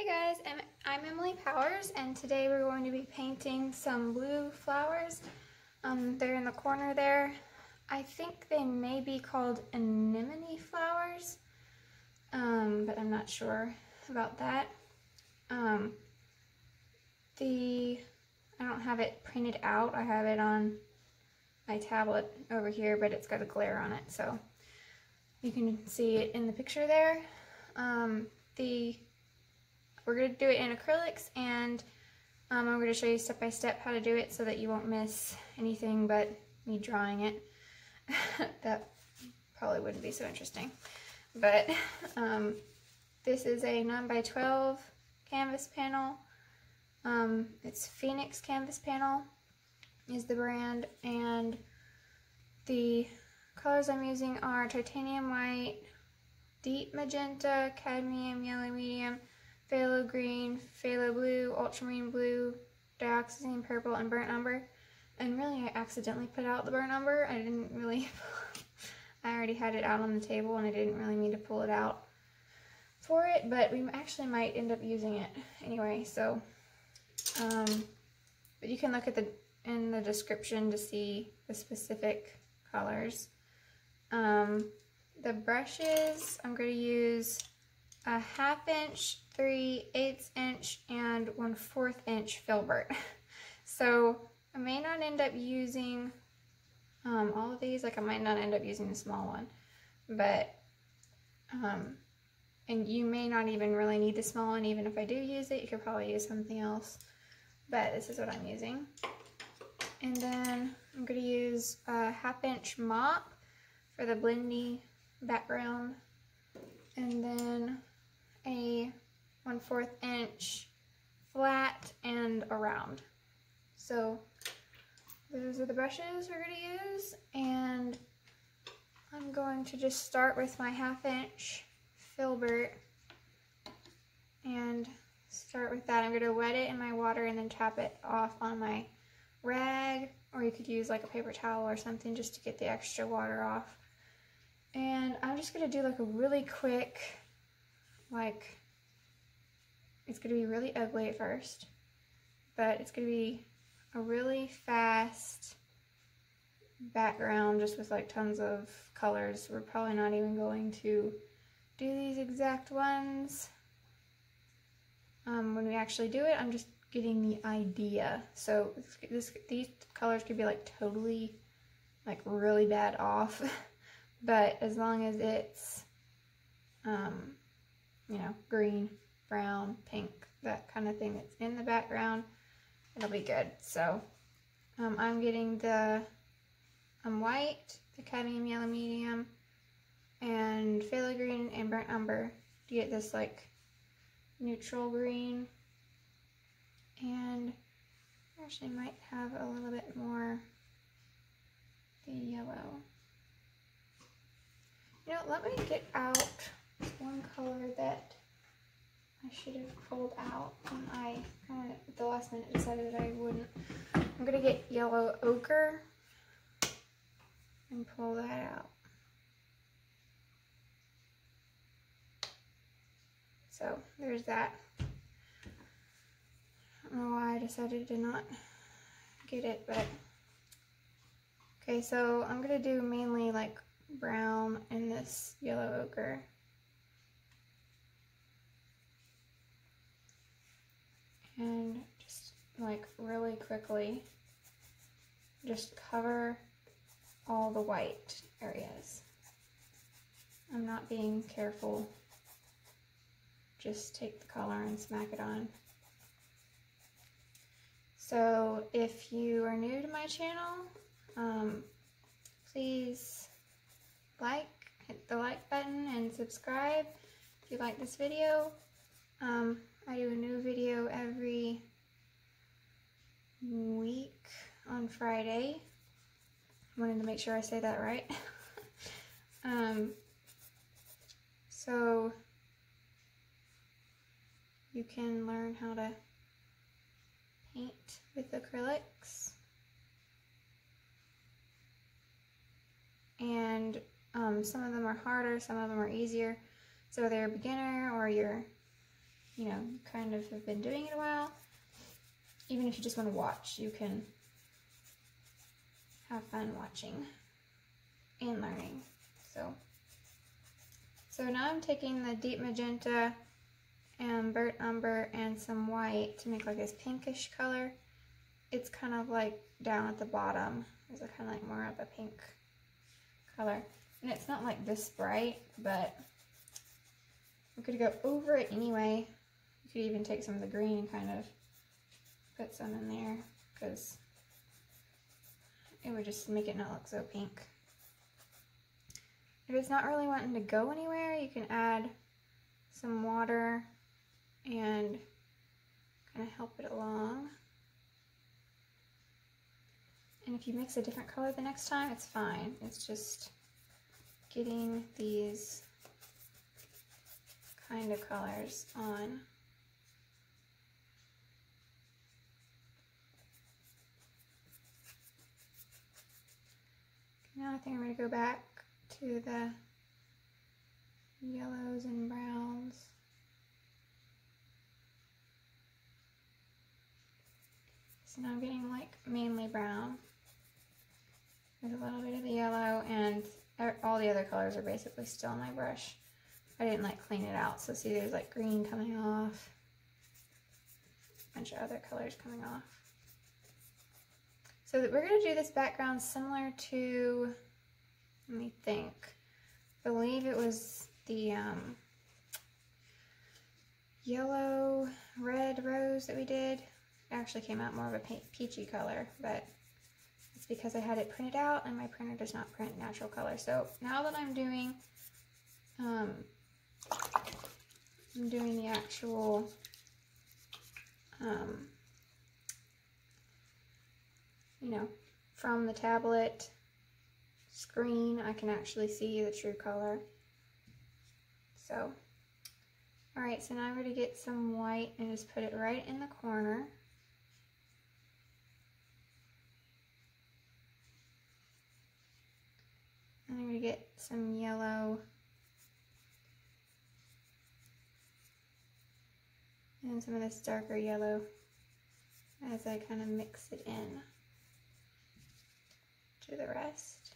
Hey guys, I'm Emily Powers, and today we're going to be painting some blue flowers. They're in the corner there. I think they may be called anemone flowers, but I'm not sure about that. I don't have it printed out. I have it on my tablet over here, but it's got a glare on it, so you can see it in the picture there. We're going to do it in acrylics, and I'm going to show you step by step how to do it so that you won't miss anything but me drawing it. That probably wouldn't be so interesting. But this is a 9x12 canvas panel. It's Phoenix Canvas Panel is the brand, and the colors I'm using are titanium white, deep magenta, cadmium, yellow medium, Phthalo Green, Phthalo Blue, Ultramarine Blue, Dioxazine Purple, and Burnt Umber. And really, I accidentally put out the Burnt Umber. I already had it out on the table, and I didn't really mean to pull it out for it, but we actually might end up using it anyway. So, but you can look at in the description to see the specific colors. The brushes, I'm going to use a 1/2 inch, 3/8 inch, and 1/4 inch Filbert. So I may not end up using all of these. Like, I might not end up using the small one, but and you may not even really need the small one. Even if I do use it, you could probably use something else, but this is what I'm using. And then I'm going to use a 1/2 inch mop for the blendy background, and then a 1/4 inch flat and a round. So those are the brushes we're going to use, and I'm going to just start with my 1/2 inch Filbert and start with that. I'm going to wet it in my water and then tap it off on my rag, or you could use like a paper towel or something just to get the extra water off. And I'm just going to do like a really quick, like, it's going to be really ugly at first, but it's going to be a really fast background just with like tons of colors. We're probably not even going to do these exact ones when we actually do it. I'm just getting the idea. So these colors could be like totally, like really bad off, but as long as it's you know, green, brown, pink, that kind of thing that's in the background, it'll be good. So I'm getting the white, the cadmium yellow medium, and Phthalo Green and Burnt Umber to get this like neutral green. And I actually might have a little bit more the yellow. You know, let me get out one color that I should have pulled out when I kind of at the last minute decided that I wouldn't. I'm going to get yellow ochre and pull that out. So there's that. I don't know why I decided to not get it, but okay, so I'm going to do mainly like brown in this yellow ochre. And just like really quickly just cover all the white areas. I'm not being careful. Just take the color and smack it on. So if you are new to my channel, please hit the like button and subscribe if you like this video. I do a new video every week on Friday. I wanted to make sure I say that right. So you can learn how to paint with acrylics. And some of them are harder, some of them are easier. So whether you're a beginner or you're you know, kind of have been doing it a while, even if you just want to watch, you can have fun watching and learning. So now I'm taking the deep magenta and burnt umber and some white to make like this pinkish color. It's kind of like down at the bottom. There's a kind of like more of a pink color. And it's not like this bright, but we're going to go over it anyway. You could even take some of the green and kind of put some in there, because it would just make it not look so pink. If it's not really wanting to go anywhere, you can add some water and kind of help it along. And if you mix a different color the next time, it's fine. It's just getting these kind of colors on. Now I think I'm going to go back to the yellows and browns. So now I'm getting like mainly brown with a little bit of the yellow, and all the other colors are basically still on my brush. I didn't like clean it out, so see there's like green coming off, a bunch of other colors coming off. So we're going to do this background similar to, let me think, I believe it was the yellow red rose that we did. It actually came out more of a peachy color, but it's because I had it printed out and my printer does not print natural color. So now that I'm doing the actual you know, from the tablet screen, I can actually see the true color. So, alright, so now I'm going to get some white and just put it right in the corner. And I'm going to get some yellow and some of this darker yellow as I kind of mix it in to the rest.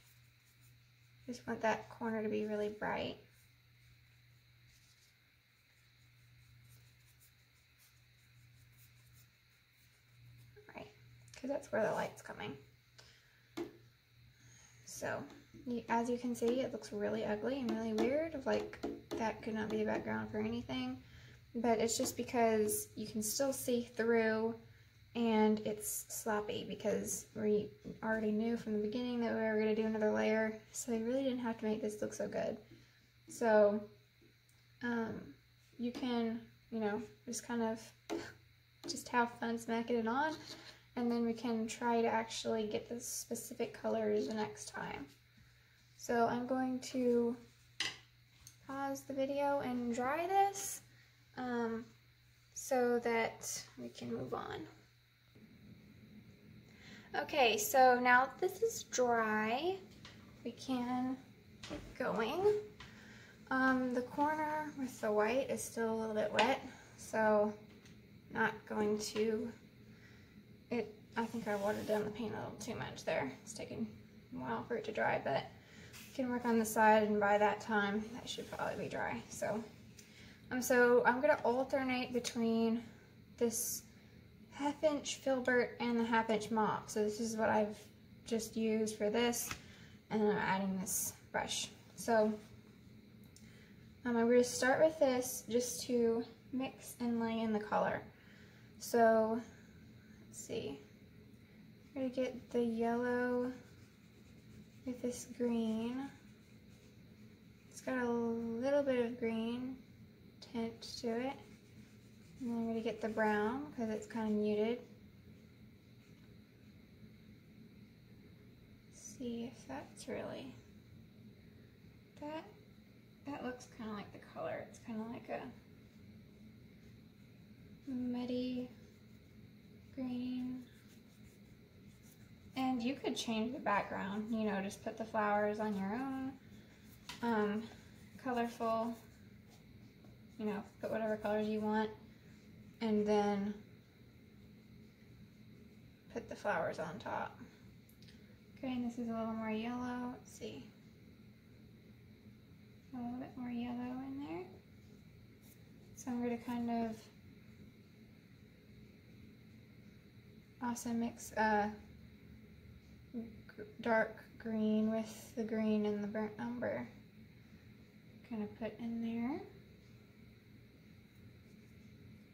Just want that corner to be really bright. Right, because that's where the light's coming. So, as you can see, it looks really ugly and really weird. Like, that could not be a background for anything. But it's just because you can still see through, and it's sloppy because we already knew from the beginning that we were going to do another layer, so we really didn't have to make this look so good. So you can, you know, just kind of just have fun smacking it on, and then we can try to actually get the specific colors the next time. So I'm going to pause the video and dry this so that we can move on. Okay, so now that this is dry, we can get going. The corner with the white is still a little bit wet, so not going to, I think I watered down the paint a little too much there. It's taking a while for it to dry, but you can work on the side, and by that time, that should probably be dry. So I'm gonna alternate between this 1/2" Filbert and the 1/2" mop. So this is what I've just used for this, and then I'm adding this brush. So I'm going to start with this just to mix and lay in the color. So let's see, I'm going to get the yellow with this green. It's got a little bit of green tint to it. And then I'm going to get the brown because it's kind of muted. See if that's really, that looks kind of like the color. It's kind of like a muddy green. And you could change the background, you know, just put the flowers on your own, colorful, you know, put whatever colors you want. and then put the flowers on top. Okay, and this is a little more yellow. Let's see. A little bit more yellow in there. So I'm going to kind of also mix dark green with the green and the burnt umber. Kind of put in there.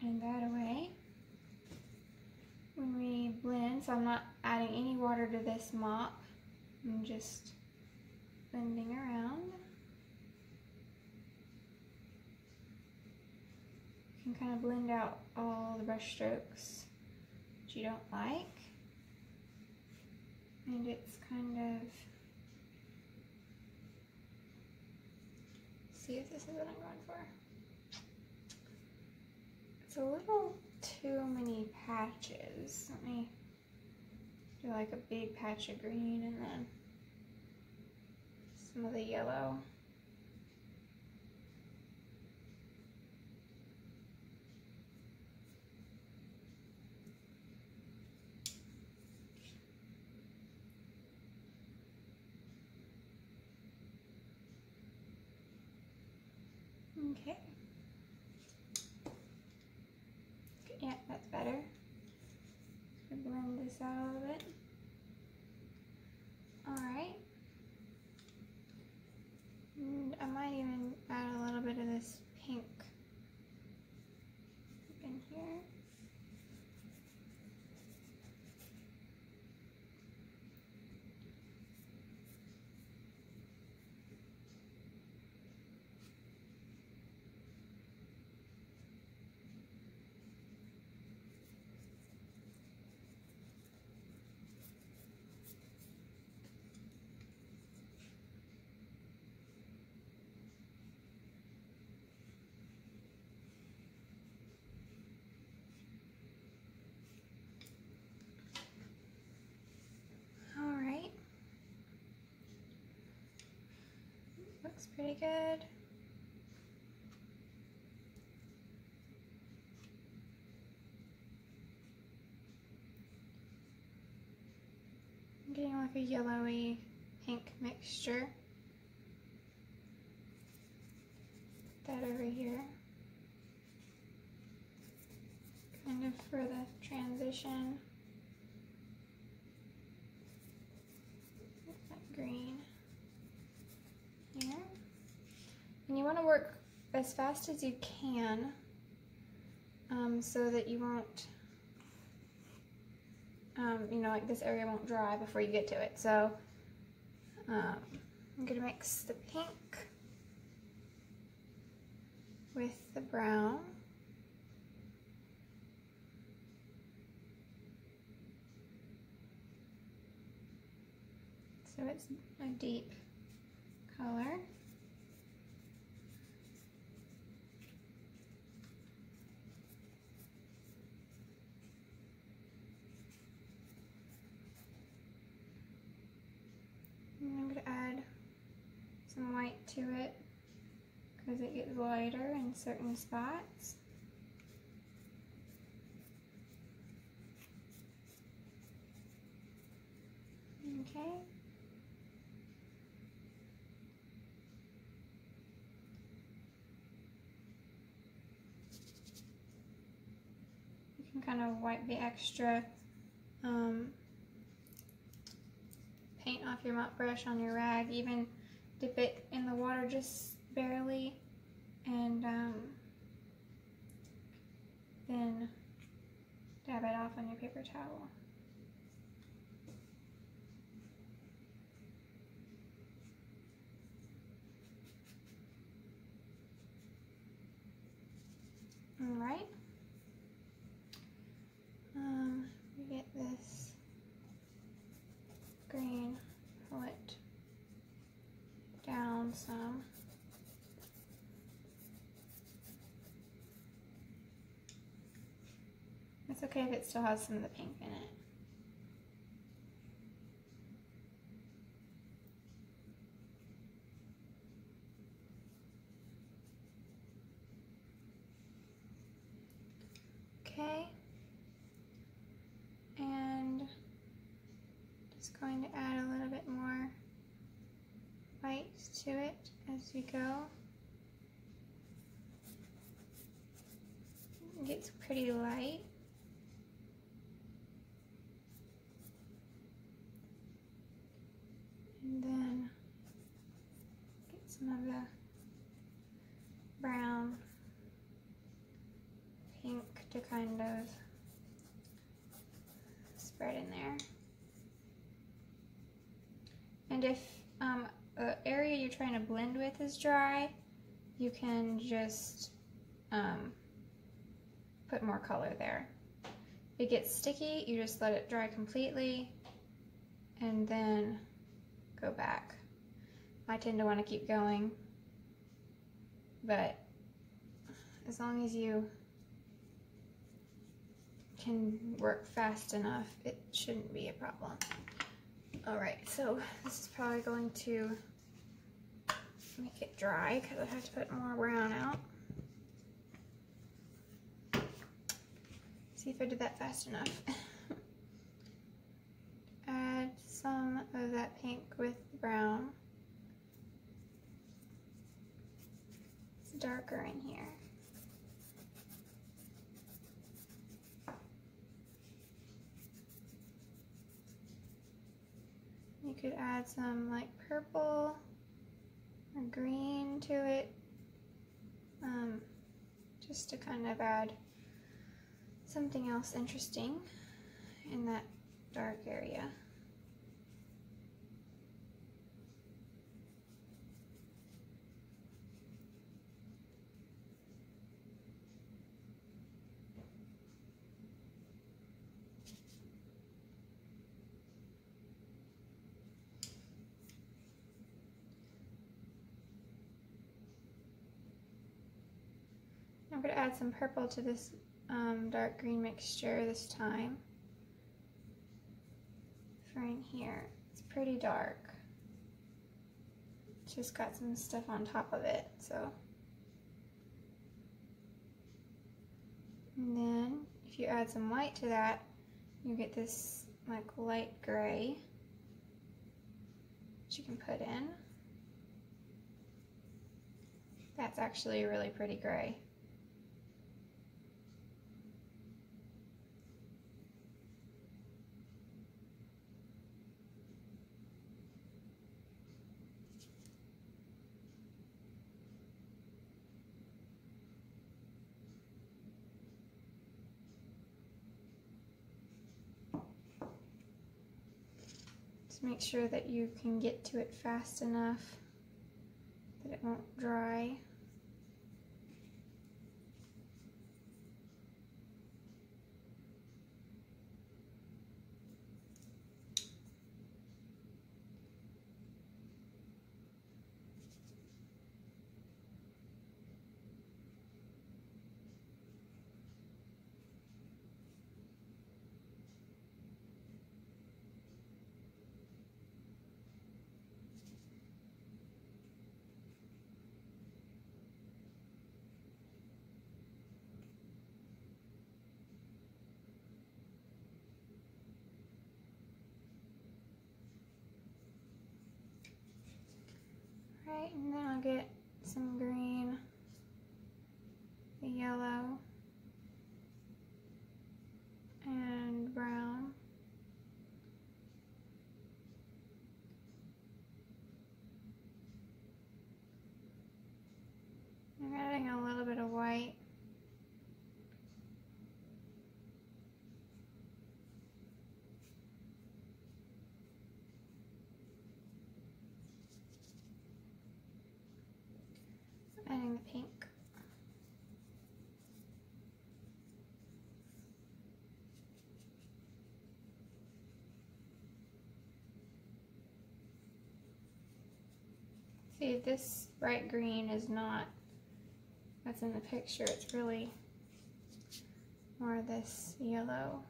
And that away. When we blend, so I'm not adding any water to this mop. I'm just blending around. You can kind of blend out all the brush strokes that you don't like. And it's kind of, see if this is what I'm going for. It's a little too many patches. Let me do like a big patch of green and then some of the yellow. Okay. Yeah, that's better. Blend this out a little bit. Alright. And I might even add a little bit of this pink in here. Looks pretty good. I'm getting like a yellowy pink mixture. Put that over here. Kind of for the transition. That green. Here. And you want to work as fast as you can so that you won't, you know, like this area won't dry before you get to it. So I'm going to mix the pink with the brown. So it's a deep color. And I'm going to add some white to it because it gets lighter in certain spots. Okay. You can kind of wipe the extra paint off your mop brush on your rag, even dip it in the water just barely, and then dab it off on your paper towel. Alright. We get this green, pull it down some. It's okay if it still has some of the pink in it. Okay. And just going to add a little bit more white to it as we go. It gets pretty light. And then get some of the brown pink to kind of spread in there. And if the area you're trying to blend with is dry, you can just put more color there. If it gets sticky, you just let it dry completely and then go back. I tend to want to keep going, but as long as you can work fast enough, it shouldn't be a problem. Alright, so this is probably going to make it dry because I have to put more brown out. See if I did that fast enough. Add some of that pink with the brown. It's darker in here. You could add some like purple or green to it, just to kind of add something else interesting in that dark area. I'm going to add some purple to this dark green mixture this time. For in here, it's pretty dark. It's just got some stuff on top of it, so. And then, if you add some white to that, you get this like light gray that you can put in. That's actually a really pretty gray. Make sure that you can get to it fast enough that it won't dry. Right, and then I'll get some green, the yellow, and brown. I'm adding a little bit of white. Adding the pink. See, this bright green is not what's in the picture. It's really more this yellow.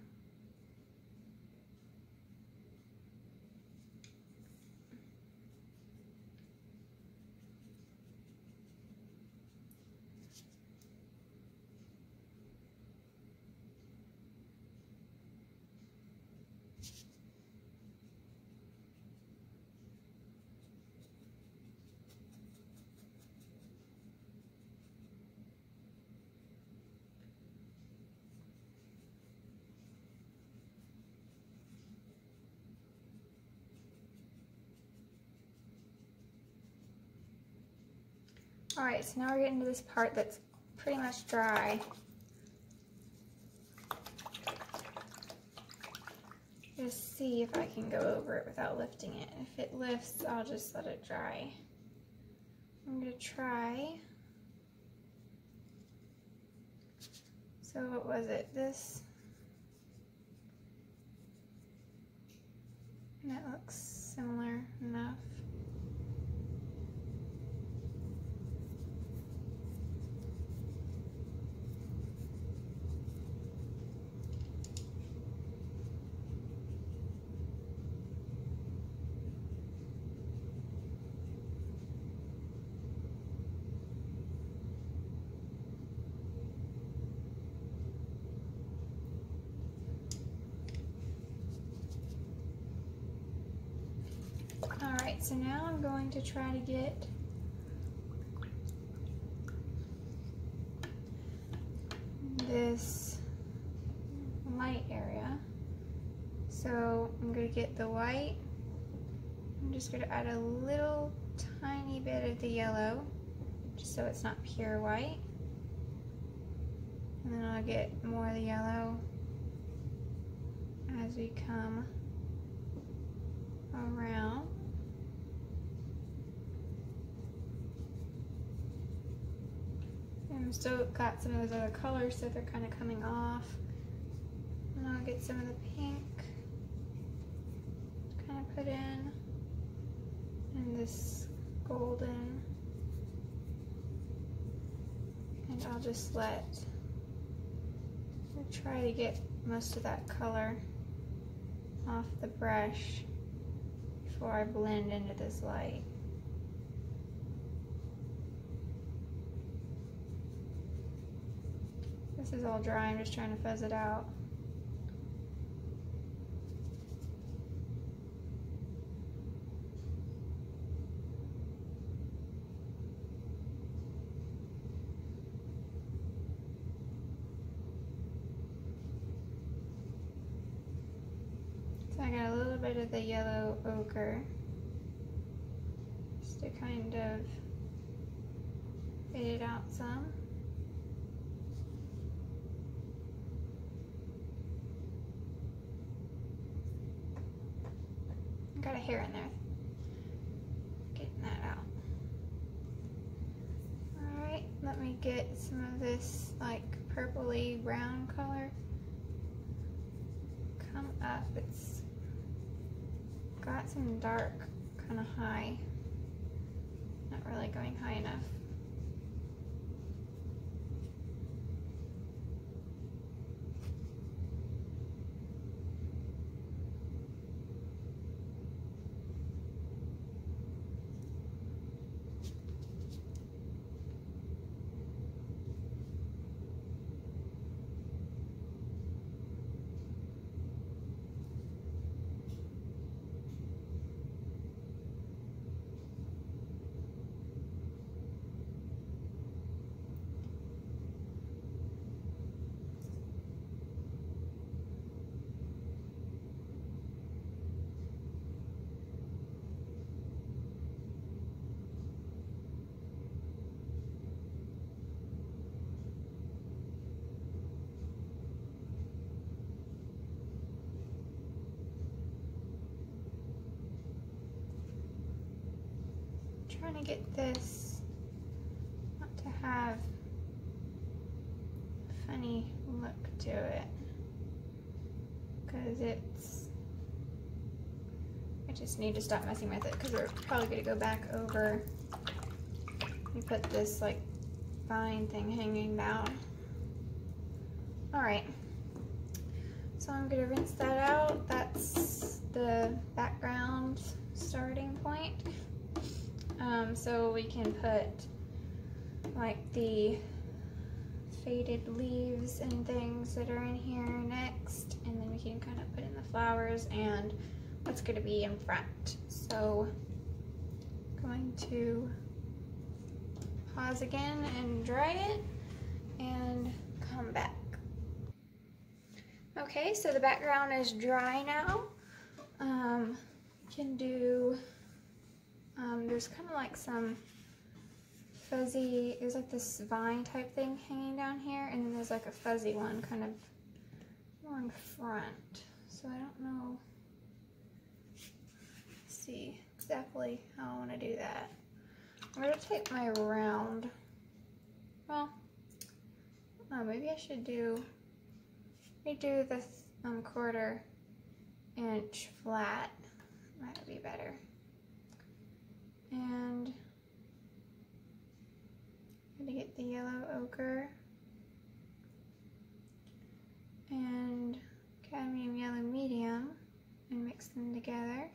Alright, so now we're getting to this part that's pretty much dry. Just see if I can go over it without lifting it. If it lifts, I'll just let it dry. I'm going to try. So what was it? This. That looks similar enough. Alright, so now I'm going to try to get this light area. So I'm going to get the white. I'm just going to add a little tiny bit of the yellow, just so it's not pure white. And then I'll get more of the yellow as we come around. And still got some of those other colors, so they're kind of coming off. And I'll get some of the pink to kind of put in, and this golden. And I'll just try to get most of that color off the brush before I blend into this light. This is all dry, I'm just trying to fuzz it out. So I got a little bit of the yellow ochre, just to kind of fade it out some. Got a hair in there. Getting that out. Alright, let me get some of this like purpley brown color. Come up. It's got some dark kind of high. Not really going high enough. Trying to get this not to have a funny look to it, because I just need to stop messing with it, because we're probably going to go back over and put this like vine thing hanging down. Alright, so I'm going to rinse that out. That's the background starting point. So we can put like the faded leaves and things that are in here next, and then we can kind of put in the flowers and what's going to be in front. So I'm going to pause again and dry it and come back. Okay, so the background is dry now. Can do there's kind of like some fuzzy, there's like this vine type thing hanging down here, and then there's like a fuzzy one kind of more in front. So I don't know, see exactly how I want to do that. I'm going to take my round, well, oh, maybe I should redo the 1/4 inch flat, might be better. And I'm going to get the yellow ochre and cadmium yellow medium and mix them together.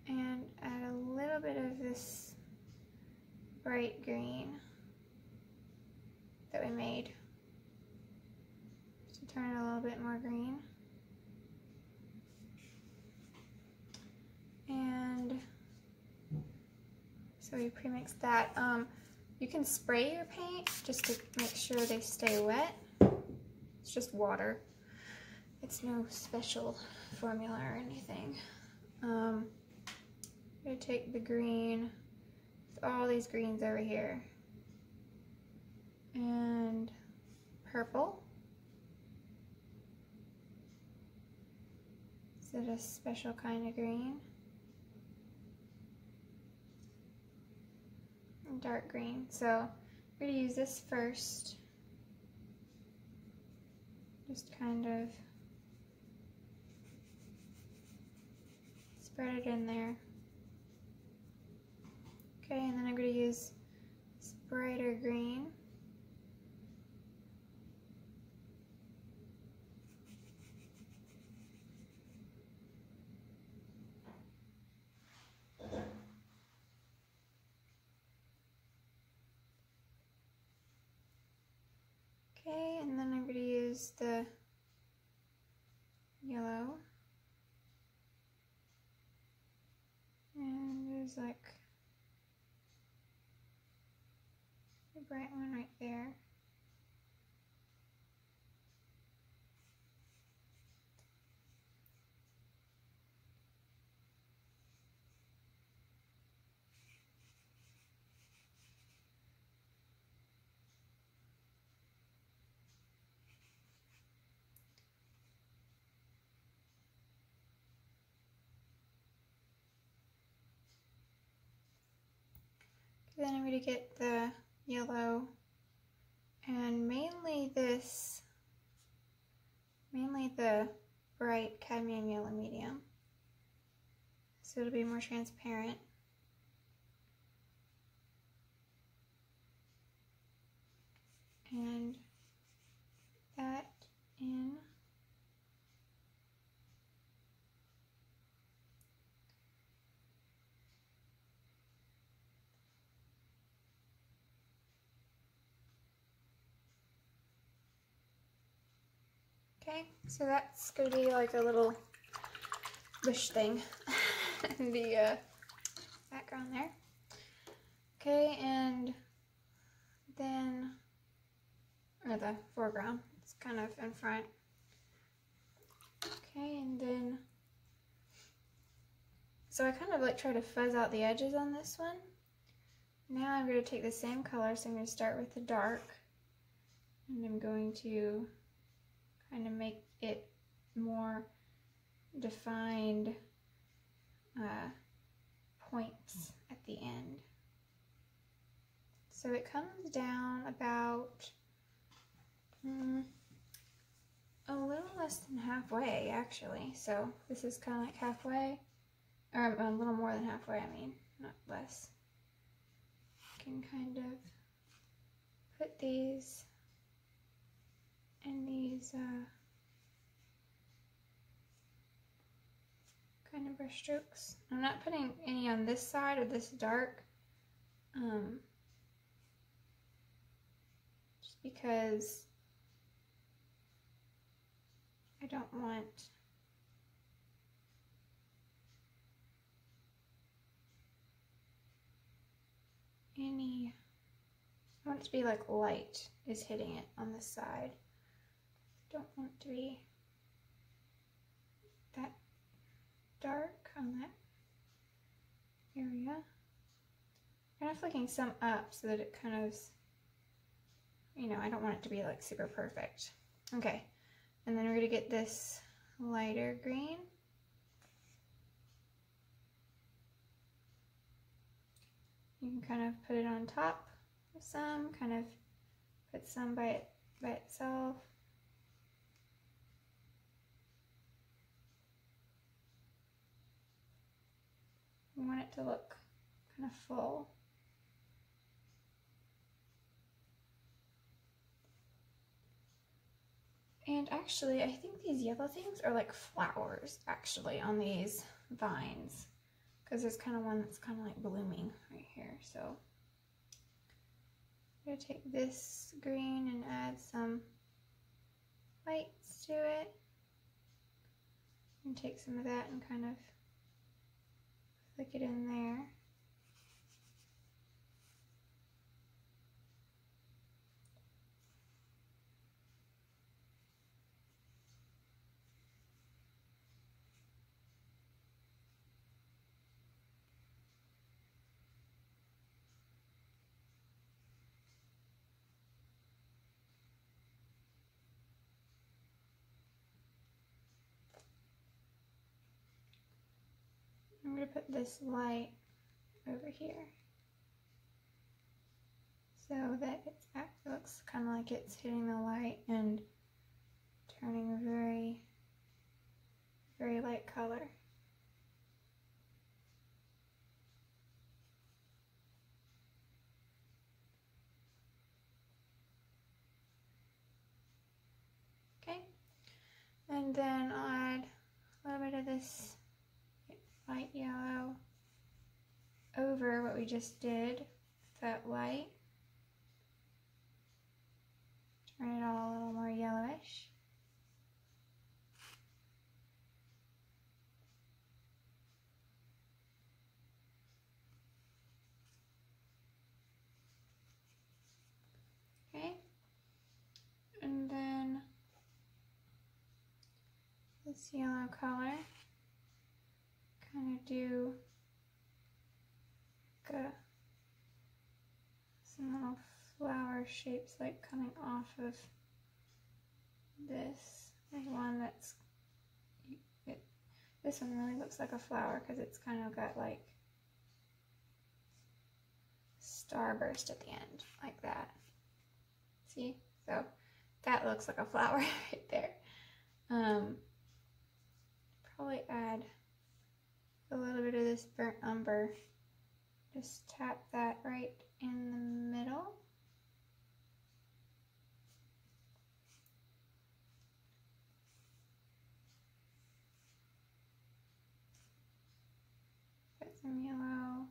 And add a little bit of this bright green that we made to turn it a little bit more green. And so we pre-mixed that. You can spray your paint just to make sure they stay wet. It's just water. It's no special formula or anything. I'm going to take the green, with all these greens over here, and purple. Is it a special kind of green? And dark green. So I'm going to use this first. Just kind of spread it in there. Okay, and then I'm going to use this brighter green. Okay, and then I'm going to use the yellow. And there's like a bright one right there. Then I'm going to get the yellow and mainly the bright cadmium yellow medium, so it'll be more transparent. And that in. Okay, so that's going to be like a little bush thing in the background there. Okay, and then, or the foreground, it's kind of in front. Okay, and then, so I kind of like try to fuzz out the edges on this one. Now I'm going to take the same color, so I'm going to start with the dark, and I'm going to kind of make it more defined points at the end. So it comes down about a little less than halfway, actually. So this is kind of like halfway, or a little more than halfway, I mean, not less. You can kind of put these and these kind of brush strokes. I'm not putting any on this side or this dark, just because I don't want any, I want it to be like light is hitting it on this side. Don't want to be that dark on that area. kind of flicking some up so that it kind of, you know, I don't want it to be like super perfect. Okay, and then we're gonna get this lighter green. You can kind of put it on top of some, kind of put some by itself. You want it to look kind of full. And actually, I think these yellow things are like flowers, actually, on these vines. Because there's kind of one that's kind of like blooming right here. So I'm going to take this green and add some whites to it. And take some of that and kind of flick it in there. I'm going to put this light over here so that it looks kind of like it's hitting the light and turning a very, very light color. Okay, and then I'll add a little bit of this light yellow over what we just did with that light. Turn it all a little more yellowish. Okay, and then this yellow color, kind of do like some little flower shapes like coming off of this. There's one that's, this one really looks like a flower because it's kind of got like starburst at the end, like that. See? So that looks like a flower right there. Probably add a little bit of this burnt umber. Just tap that right in the middle. Put some yellow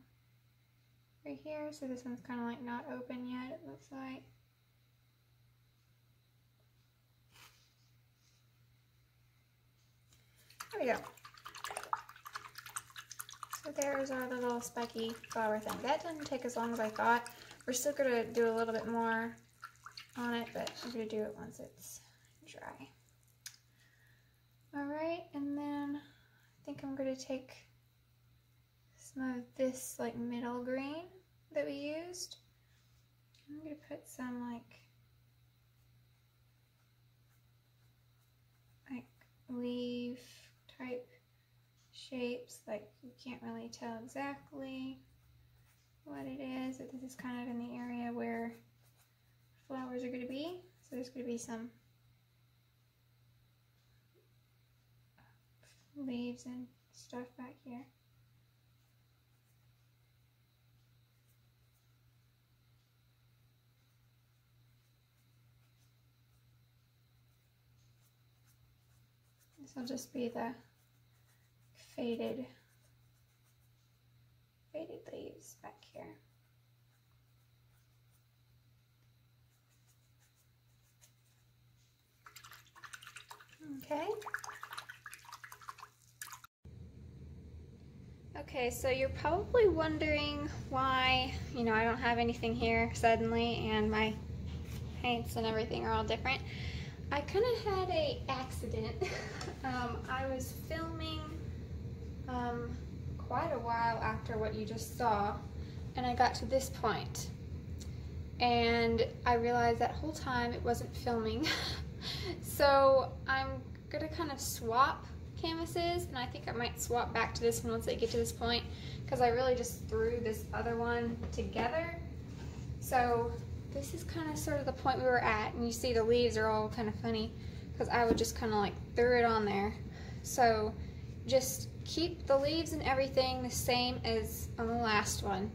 right here. So this one's kind of like not open yet, it looks like. There we go. So there's our little spiky flower thing. That didn't take as long as I thought. We're still going to do a little bit more on it, but I'm going to do it once it's dry. Alright, and then I think I'm going to take some of this like middle green that we used. I'm going to put some like leaf type shapes, like you can't really tell exactly what it is, but this is kind of in the area where flowers are going to be. So there's going to be some leaves and stuff back here. This will just be the faded leaves back here. Okay. Okay, so you're probably wondering why, you know, I don't have anything here suddenly and my paints and everything are all different. I kind of had an accident. I was filming quite a while after what you just saw, and I got to this point, and I realized that whole time it wasn't filming. So I'm gonna kind of swap canvases, and I think I might swap back to this one once I get to this point, because I really just threw this other one together. So this is kind of sort of the point we were at, and you see the leaves are all kind of funny because I would just kind of like throw it on there. So just keep the leaves and everything the same as on the last one,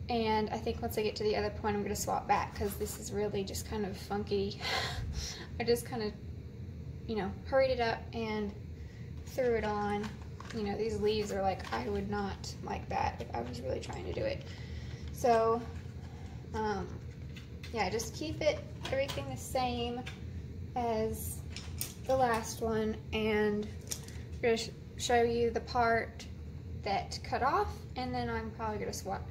and I think once I get to the other point I'm going to swap back because this is really just kind of funky. I just kind of, you know, hurried it up and threw it on. You know, these leaves are like, I would not like that if I was really trying to do it. So yeah, just keep everything the same as the last one, and I'm going to show you the part that cut off, and then I'm probably going to swap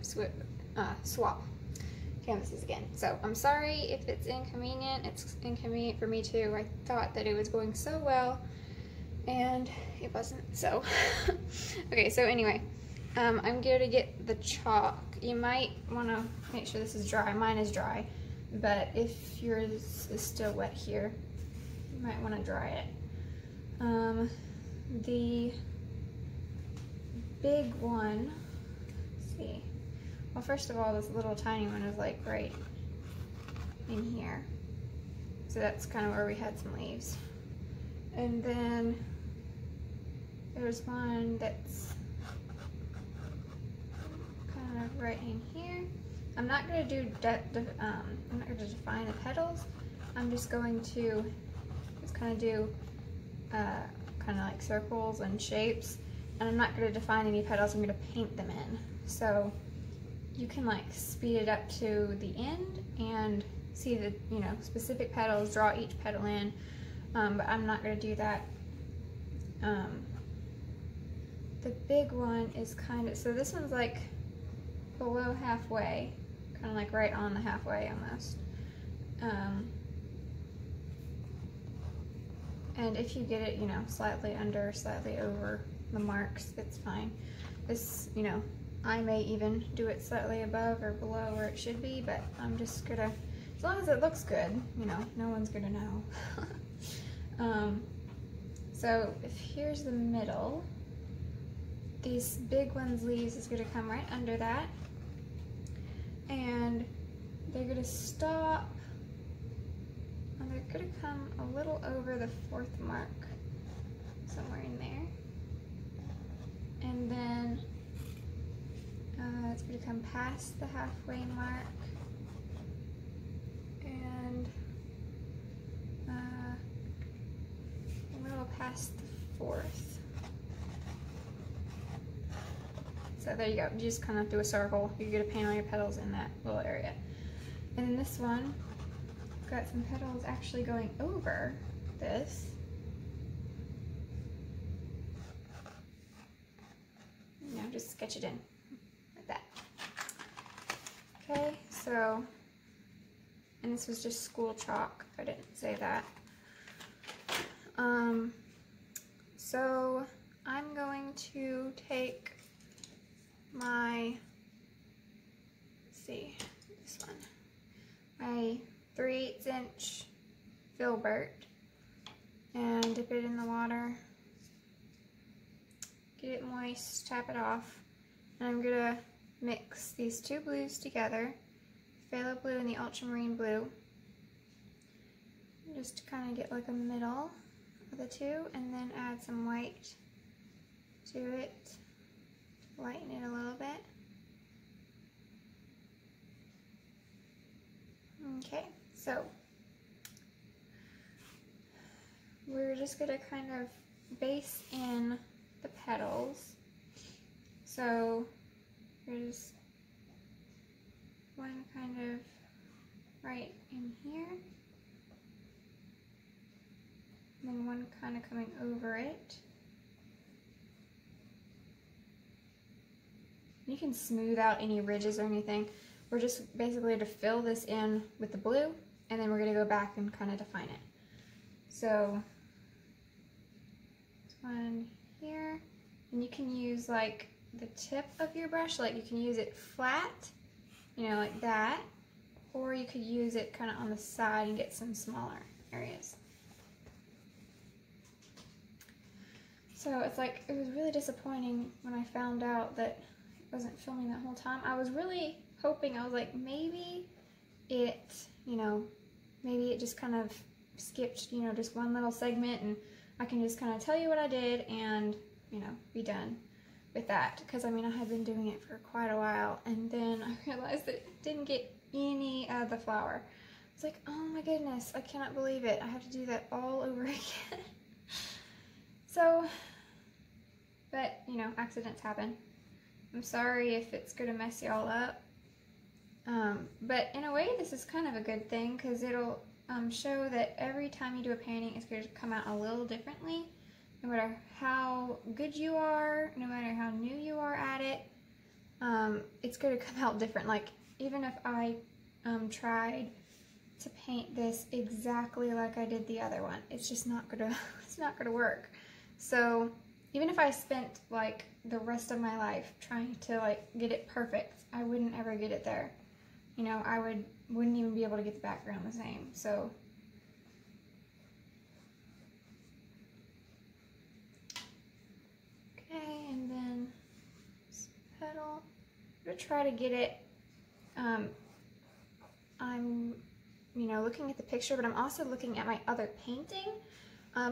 canvases again. So I'm sorry if it's inconvenient. It's inconvenient for me too. I thought that it was going so well, and it wasn't. So okay, so anyway, I'm going to get the chalk. You might want to make sure this is dry. Mine is dry, but if yours is still wet here, you might want to dry it. The big one, let's see. Well, first of all, this little tiny one is like right in here. So that's kind of where we had some leaves. And then there's one that's kind of right in here. I'm not going to do I'm not going to define the petals. I'm just going to kind of do kind of like circles and shapes, and I'm not going to define any petals. I'm going to paint them in. So you can like speed it up to the end and see the, you know, specific petals, draw each petal in, but I'm not going to do that. The big one is kind of, so this one's like below halfway, kind of like right on the halfway almost. And if you get it, you know, slightly under, slightly over the marks, it's fine. This, you know, I may even do it slightly above or below where it should be, but I'm just gonna, as long as it looks good, you know, no one's gonna know. So if here's the middle, these big one's leaves is gonna come right under that, and they're gonna stop, and they're gonna come a little over the 4th mark, somewhere in there, and then it's going to come past the halfway mark, and a little past the 4th. So there you go. You just kind of do a circle. You're going to paint all your petals in that little area. And then this one, got some petals actually going over this. Now just sketch it in. That. Okay, so, and this was just school chalk, I didn't say that. So I'm going to take my, let's see, this one, my 3/8 inch Filbert, and dip it in the water, get it moist, tap it off, and I'm gonna mix these two blues together, Phthalo Blue and the Ultramarine Blue, just to kind of get like a middle of the two, and then add some white to it, lighten it a little bit. Okay, so we're just gonna kind of base in the petals. So there's one kind of right in here, and then one kind of coming over it. You can smooth out any ridges or anything. We're just basically to fill this in with the blue, and then we're going to go back and kind of define it. So this one here, and you can use like the tip of your brush, like you can use it flat you know, like that, or you could use it kind of on the side and get some smaller areas. So it's like, it was really disappointing when I found out that it wasn't filming that whole time. I was really hoping, I was like, maybe it, you know, maybe it just kind of skipped, you know, just one little segment and I can just kind of tell you what I did and, you know, be done with that. Because, I mean, I had been doing it for quite a while and then I realized that it didn't get any of the flower. It's like, oh my goodness, I cannot believe it. I have to do that all over again. So, but, you know, accidents happen. I'm sorry if it's going to mess y'all up. But in a way, this is kind of a good thing because it'll show that every time you do a painting, it's going to come out a little differently. No matter how good you are, no matter how new you are at it, it's going to come out different. Like, even if I tried to paint this exactly like I did the other one, it's just not going to, it's not going to work. So even if I spent like the rest of my life trying to like get it perfect, I wouldn't ever get it there. You know, I wouldn't even be able to get the background the same. So okay, and then this petal. I'm gonna try to get it. I'm, you know, looking at the picture, but I'm also looking at my other painting.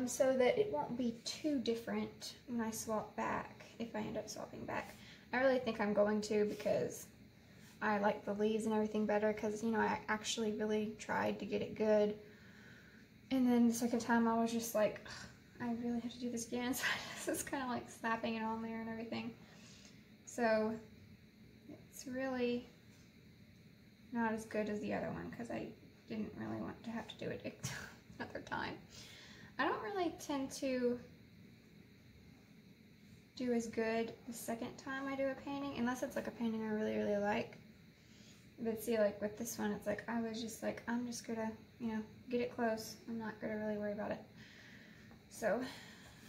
So that it won't be too different when I swap back, if I end up swapping back. I really think I'm going to because I like the leaves and everything better because, you know, I actually really tried to get it good. And then the second time I was just like, I really have to do this again. So I just kind of like slapping it on there and everything. So it's really not as good as the other one because I didn't really want to have to do it another time. I don't really tend to do as good the second time I do a painting, unless it's like a painting I really, really like. But see, like with this one, it's like, I was just like, I'm just gonna, you know, get it close. I'm not gonna really worry about it. So,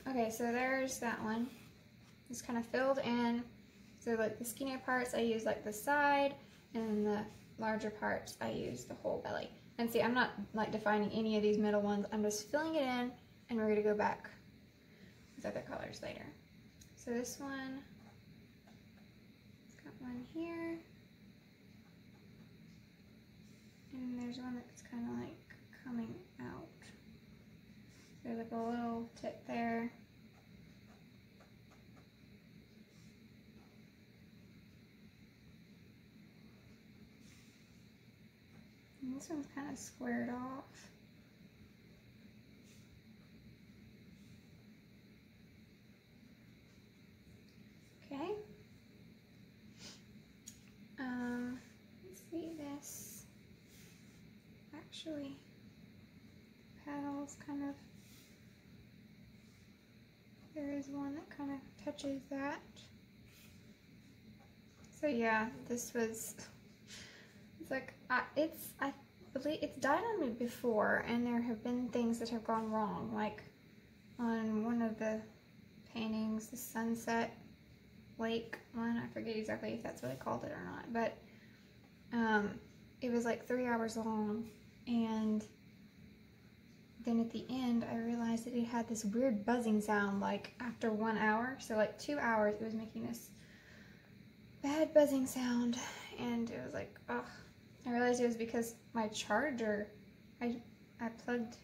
okay, so there's that one. It's kind of filled in. So like the skinnier parts, I use like the side, and the larger parts, I use the whole belly. And see, I'm not like defining any of these middle ones. I'm just filling it in, and we're gonna go back with other colors later. So this one, it's got one here. And there's one that's kind of like coming out. There's like a little tip there. And this one's kind of squared off. Okay. Let's see this. Actually, petals kind of, there is one that kind of touches that. So yeah, this was, it's like, I believe it's died on me before, and there have been things that have gone wrong, like on one of the paintings, the Sunset Lake one, I forget exactly if that's what I called it or not, but it was like 3 hours long, and then at the end I realized that it had this weird buzzing sound like after 1 hour. So like 2 hours it was making this bad buzzing sound, and it was like, ugh. I realized it was because my charger, I plugged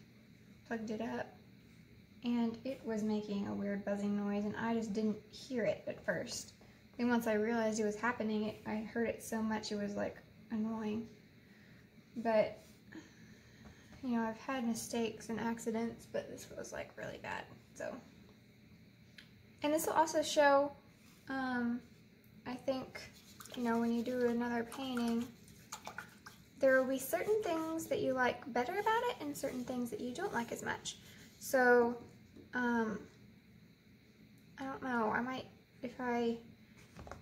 it up, and it was making a weird buzzing noise, and I just didn't hear it at first. And once I realized it was happening, I heard it so much it was like annoying. But you know, I've had mistakes and accidents, but this was like really bad. So, and this will also show, I think, you know, when you do another painting, there will be certain things that you like better about it and certain things that you don't like as much. So, I don't know, I might, if I,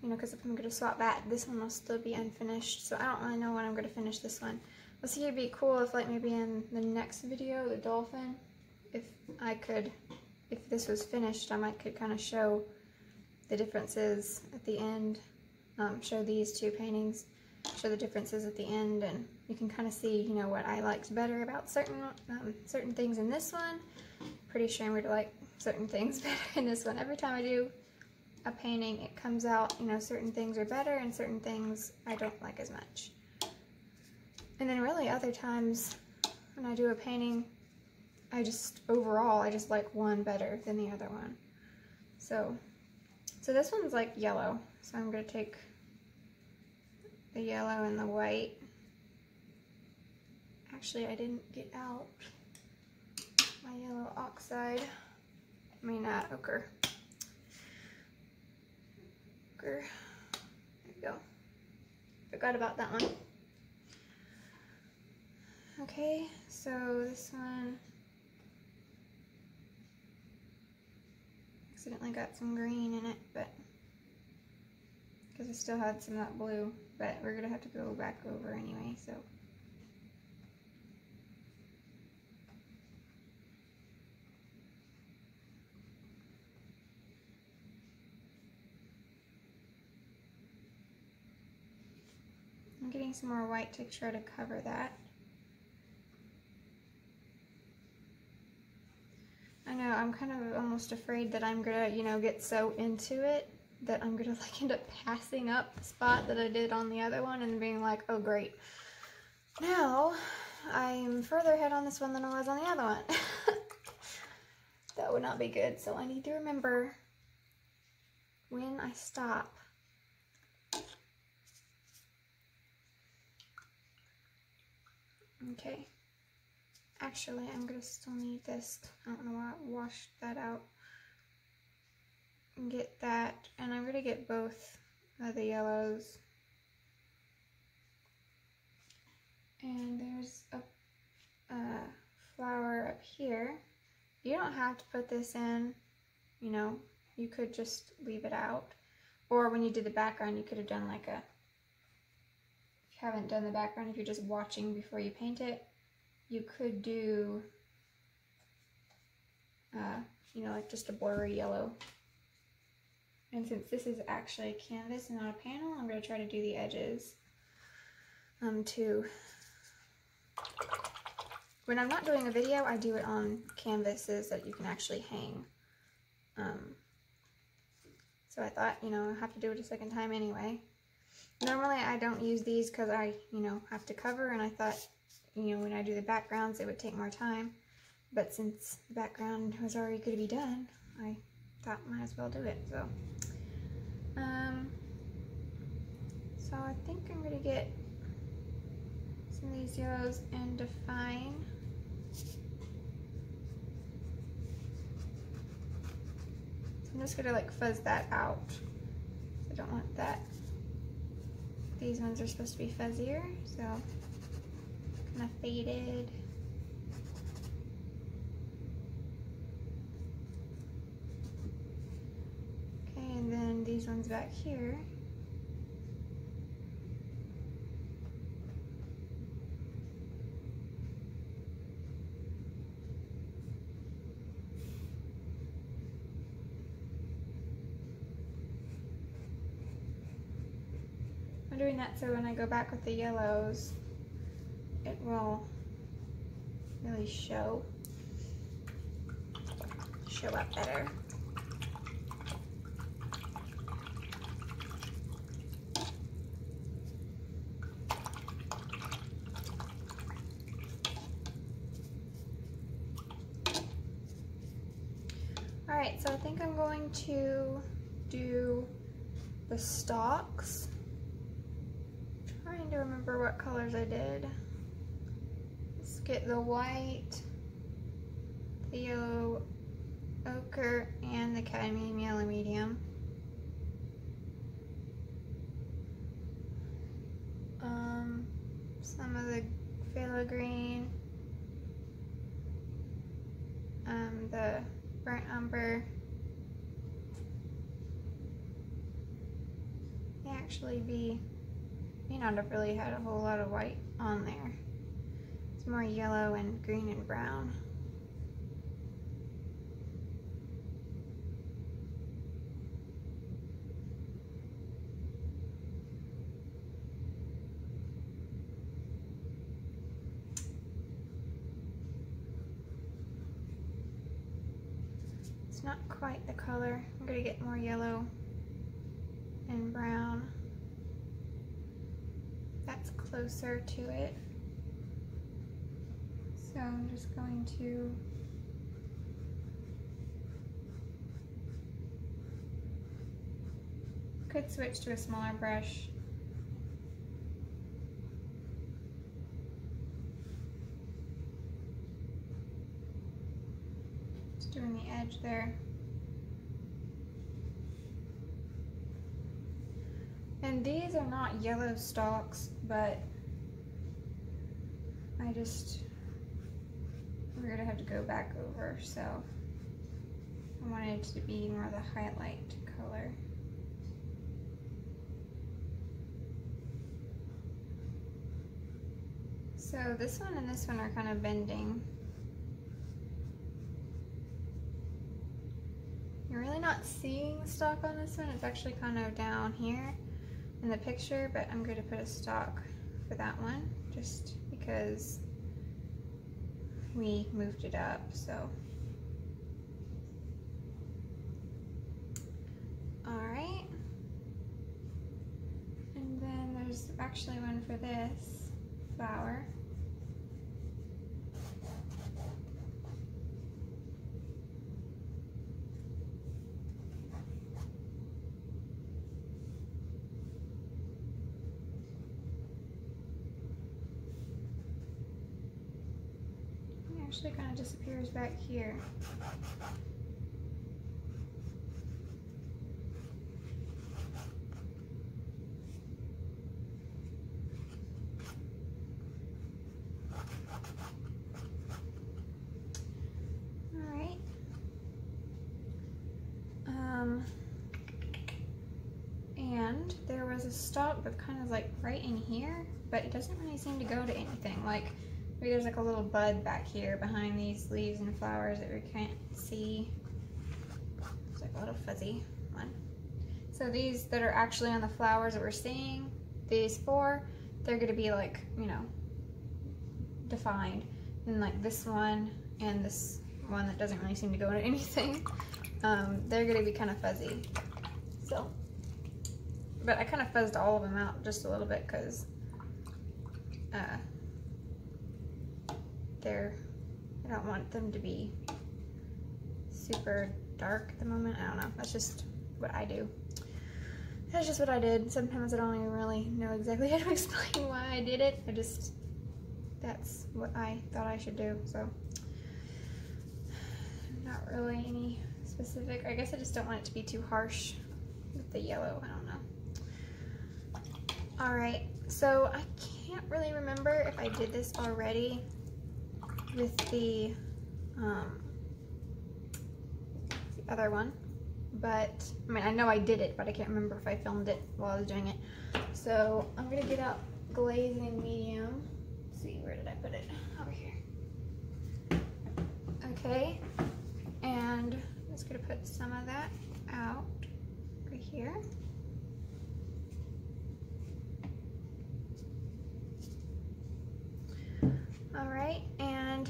you know, because if I'm going to swap back, this one will still be unfinished, so I don't really know when I'm going to finish this one. Let's see, it'd be cool if like maybe in the next video, the Dolphin, if I could, if this was finished, I might could kind of show the differences at the end, show these two paintings, show the differences at the end, and you can kind of see, you know, what I liked better about certain things in this one. Pretty sure I'm going to like certain things better in this one. Every time I do a painting, it comes out, you know, certain things are better and certain things I don't like as much. And then really other times when I do a painting, overall, I just like one better than the other one. So this one's like yellow, so I'm going to take the yellow and the white. Actually, I didn't get out my yellow oxide. Ochre. Ochre. There we go. Forgot about that one. Okay, so this one accidentally got some green in it, but because I still had some of that blue, but we're gonna have to go back over anyway, so. I'm getting some more white to try to cover that. I know, I'm kind of almost afraid that I'm gonna, you know, get so into it that I'm gonna like end up passing up the spot that I did on the other one and being like, oh great, now I'm further ahead on this one than I was on the other one. That would not be good, so I need to remember when I stop. Okay. Actually, I'm gonna still need this. I don't know why I washed that out. And get that, and I'm gonna get both of the yellows. And there's a flower up here. You don't have to put this in, you know, you could just leave it out. Or when you did the background, you could have done like a, if you haven't done the background, if you're just watching before you paint it, you could do, you know, like just a blurry yellow. And since this is actually a canvas and not a panel, I'm going to try to do the edges too. When I'm not doing a video, I do it on canvases that you can actually hang. So I thought, you know, I have to do it a second time anyway. Normally I don't use these because I, you know, have to cover, and I thought, you know, when I do the backgrounds it would take more time, but since the background was already going to be done, I thought might as well do it. So I think I'm going to get some of these yellows and define. So I'm just going to like fuzz that out. I don't want that. These ones are supposed to be fuzzier, so kind of faded. Okay, and then these ones back here. I'm doing that so when I go back with the yellows, it will really show up better. Alright, so I think I'm going to do the stalks. Trying to remember what colors I did. Let's get the white, the yellow ochre, and the cadmium yellow medium. Some of the phthalo green, the burnt umber. May not have really had a whole lot of white on there. It's more yellow and green and brown. not quite the color. I'm gonna get more yellow and brown. That's closer to it. So I'm just going to could switch to a smaller brush. Just doing the edge there. And these are not yellow stalks, but we're gonna have to go back over, so I wanted it to be more of the highlight color. So this one and this one are kind of bending. You're really not seeing the stalk on this one. It's actually kind of down here in the picture, but I'm going to put a stalk for that one just because we moved it up, so. Alright. And then there's actually one for this flower. Actually kind of disappears back here. All right. And there was a stalk that's kind of like right in here, but it doesn't really seem to go to anything. Like, maybe there's like a little bud back here behind these leaves and flowers that we can't see. It's like a little fuzzy one. So these that are actually on the flowers that we're seeing, these four, they're gonna be like, you know, defined. And like this one and this one that doesn't really seem to go into anything, they're gonna be kind of fuzzy. So, but I kind of fuzzed all of them out just a little bit because I don't want them to be super dark at the moment. I don't know. That's just what I do. That's just what I did. Sometimes I don't even really know exactly how to explain why I did it. That's what I thought I should do. So, not really any specific. I guess I just don't want it to be too harsh with the yellow. I don't know. Alright, so I can't really remember if I did this already with the other one, but I mean, I know I did it, but I can't remember if I filmed it while I was doing it. So I'm gonna get out glazing medium. Let's see, where did I put it? Over here. Okay, and I'm just gonna put some of that out right here. All right, and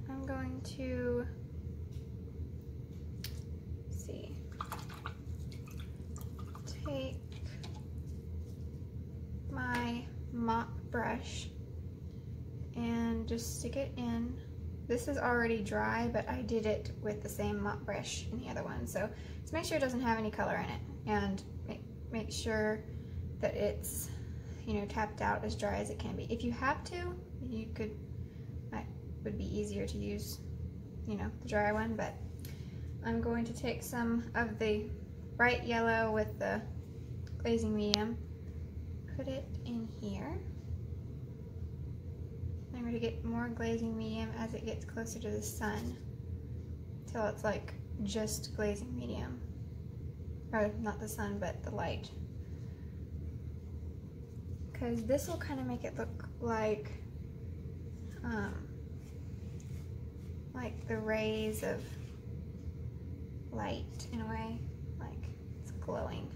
I'm going to take my mop brush and just stick it in. This is already dry, but I did it with the same mop brush in the other one. So just make sure it doesn't have any color in it, and make sure that it's, you know, tapped out as dry as it can be. If you have to, you could, it would be easier to use, you know, the dry one, but I'm going to take some of the bright yellow with the glazing medium, put it in here. I'm going to get more glazing medium as it gets closer to the sun, till it's like just glazing medium. Or not the sun, but the light. Because this will kind of make it look like the rays of light in a way, like it's glowing.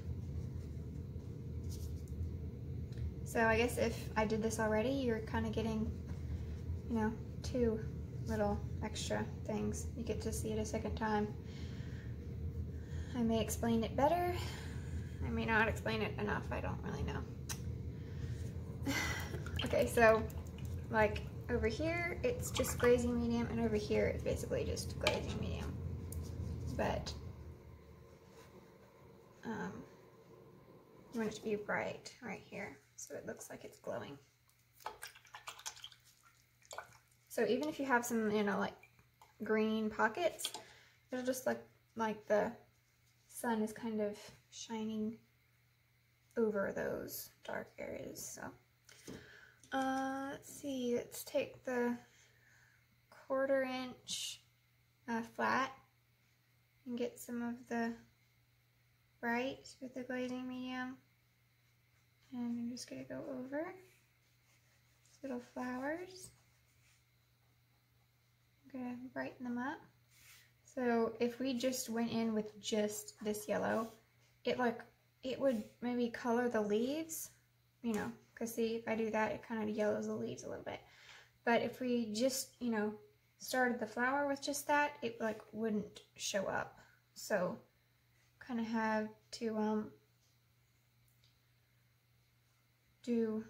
So I guess if I did this already, you're kind of getting, you know, two little extra things. You get to see it a second time. I may explain it better. I may not explain it enough. I don't really know. Okay, so like over here it's just glazing medium, and over here it's basically just glazing medium. But you want it to be bright right here so it looks like it's glowing. So even if you have some, you know, like green pockets, it'll just look like the sun is kind of shining over those dark areas. So let's see, let's take the 1/4 inch flat and get some of the bright with the glazing medium, and I'm just going to go over these little flowers. I'm going to brighten them up. So if we just went in with just this yellow, it would maybe color the leaves, you know, because see, if I do that, it kind of yellows the leaves a little bit. But if we just, you know, started the flower with just that, it like wouldn't show up. So kind of have to do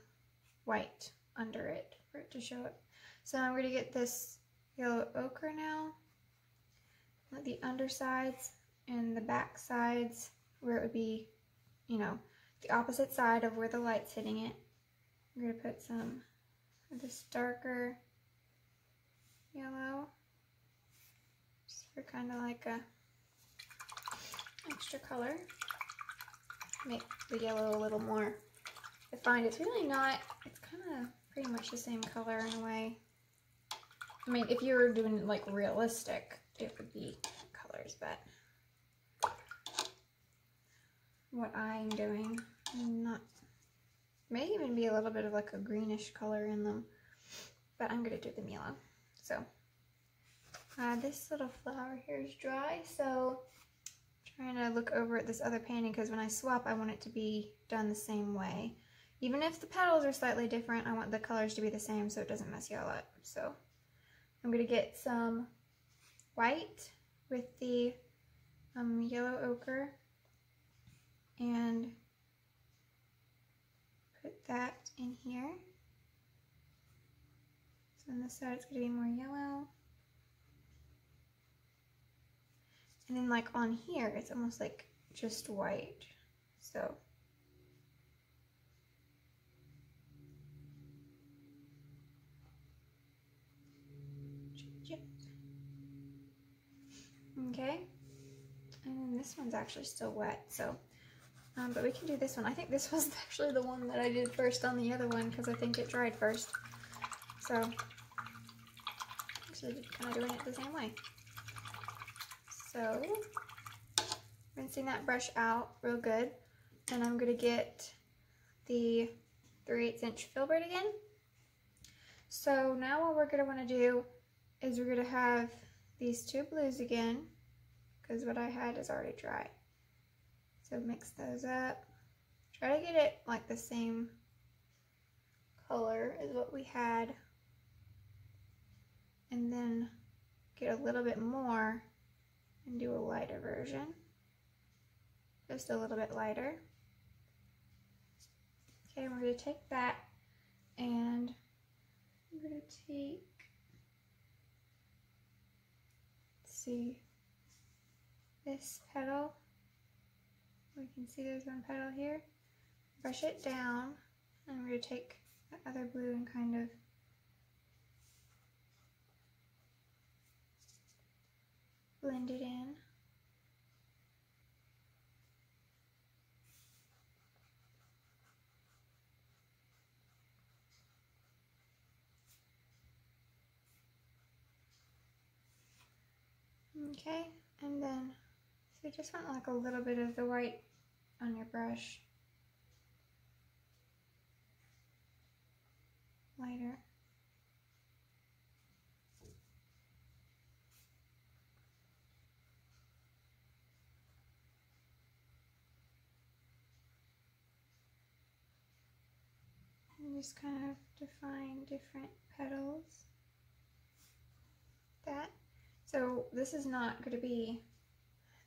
white under it for it to show up. So I'm going to get this yellow ochre now, at the undersides and the back sides where it would be, you know, the opposite side of where the light's hitting it. I'm going to put some of this darker yellow, just for kind of like a extra color. Make the yellow a little more defined. It's really not, it's kind of pretty much the same color in a way. I mean, if you were doing like realistic, it would be colors, but what I'm doing, not, may even be a little bit of like a greenish color in them, but I'm going to do them yellow. So this little flower here is dry, so I'm trying to look over at this other painting because when I swap, I want it to be done the same way. Even if the petals are slightly different, I want the colors to be the same so it doesn't mess you all up. So I'm going to get some white with the yellow ochre and put that in here. So on this side it's going to be more yellow. And then like on here it's almost like just white. So okay, and then this one's actually still wet, so but we can do this one. I think this was actually the one that I did first on the other one because I think it dried first. So actually kind of doing it the same way. So rinsing that brush out real good, and I'm going to get the 3/8 inch Filbert again. So now what we're going to want to do is we're going to have these two blues again, because what I had is already dry. So mix those up. Try to get it like the same color as what we had, and then get a little bit more and do a lighter version. Just a little bit lighter. Okay, we're going to take that and I'm going to take, let's see, this petal. We can see there's one petal here. Brush it down, and we're going to take the other blue and kind of blend it in. Okay, and then so you just want like a little bit of the white on your brush. Lighter. And just kind of define different petals. That. So this is not going to be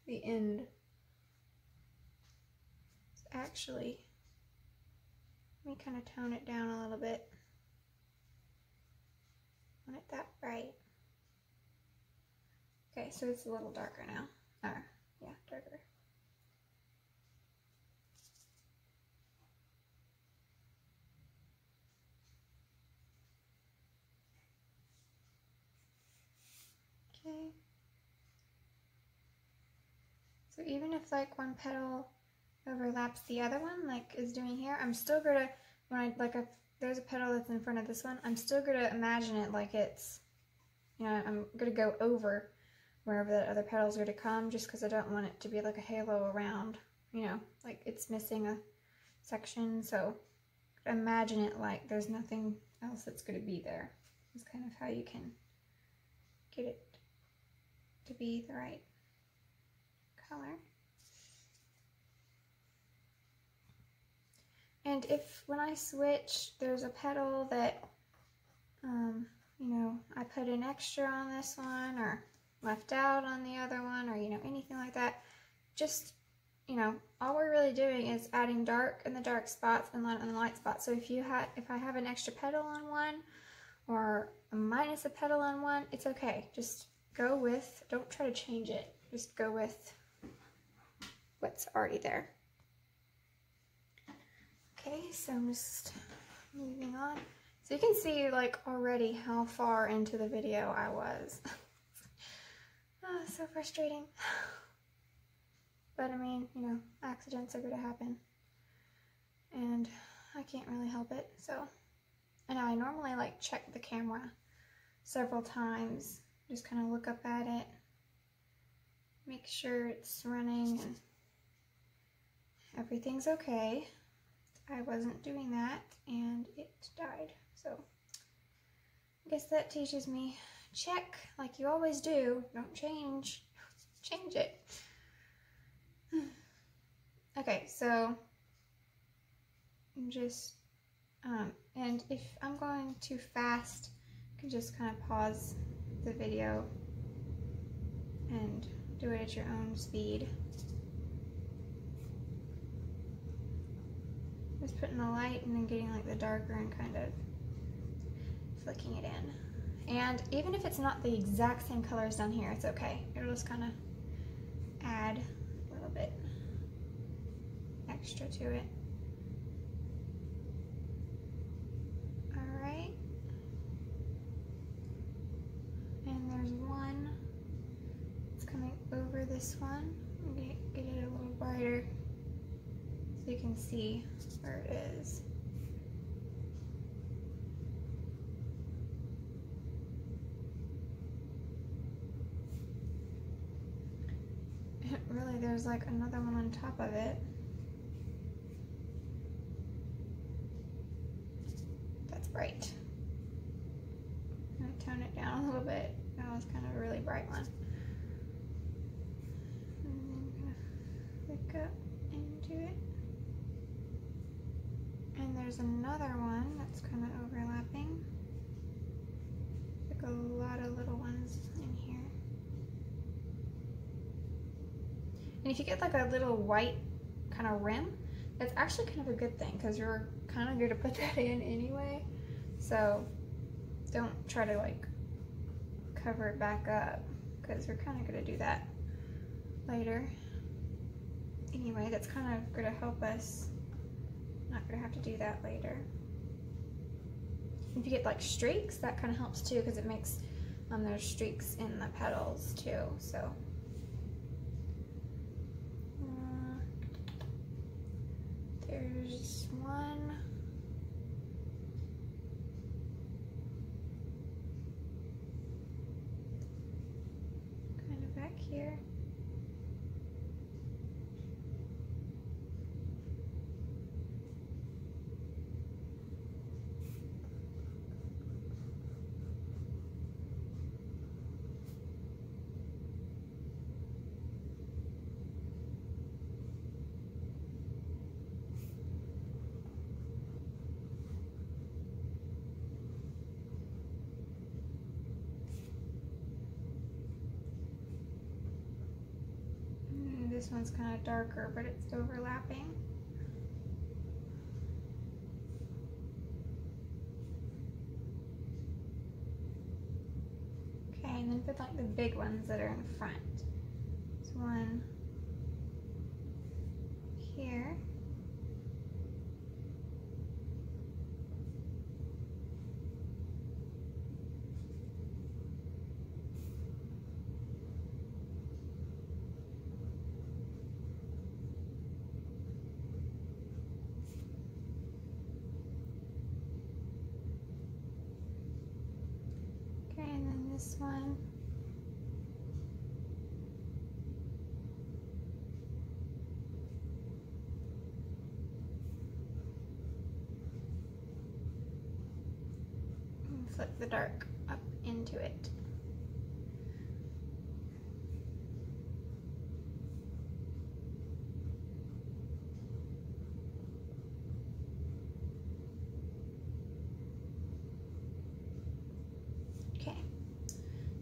the end actually, let me kind of tone it down a little bit. I want it that bright. Okay, so it's a little darker now. Or, yeah, darker. Okay. So even if like one petal overlaps the other one, like is doing here, I'm still gonna, when I, like if there's a petal that's in front of this one, I'm still gonna imagine it like it's, you know, I'm gonna go over wherever that other petal's gonna come, just because I don't want it to be like a halo around, you know, like it's missing a section, so imagine it like there's nothing else that's gonna be there. It's kind of how you can get it to be the right color. And if when I switch there's a petal that you know, I put an extra on this one or left out on the other one, or you know, anything like that, just, you know, all we're really doing is adding dark in the dark spots and light in the light spots. So if I have an extra petal on one or a minus a petal on one, it's okay. Just go with, don't try to change it. Just go with what's already there. Okay, so I'm just moving on. So you can see like already how far into the video I was. Oh, so frustrating. But I mean, you know, accidents are going to happen. And I can't really help it, so. I know I normally like check the camera several times. Just kind of look up at it. Make sure it's running and everything's okay. I wasn't doing that and it died. So I guess that teaches me, check like you always do. Don't change it. Okay, so just and if I'm going too fast, you can just kind of pause the video and do it at your own speed. Just putting the light and then getting like the darker and kind of flicking it in. And even if it's not the exact same color as down here, it's okay. It'll just kind of add a little bit extra to it. Alright. And there's one that's coming over this one. I'm going to get it a little brighter so you can see where it is. Really, there's like another one on top of it. That's bright. I'm going to tone it down a little bit. That was kind of a really bright one. And then I'm going to flick up into it. And there's another one that's kind of overlapping. Like a lot of little ones in here. And if you get like a little white kind of rim, that's actually kind of a good thing because you're kind of going to put that in anyway. So don't try to like cover it back up because we're kind of going to do that later. Anyway, that's kind of going to help us. Not going to have to do that later. If you get like streaks, that kind of helps too because it makes there's streaks in the petals too. So there's one. Kind of back here. This one's kind of darker, but it's overlapping. and then put like the big ones that are in front. There's one here. This one. And flip the dark up into it.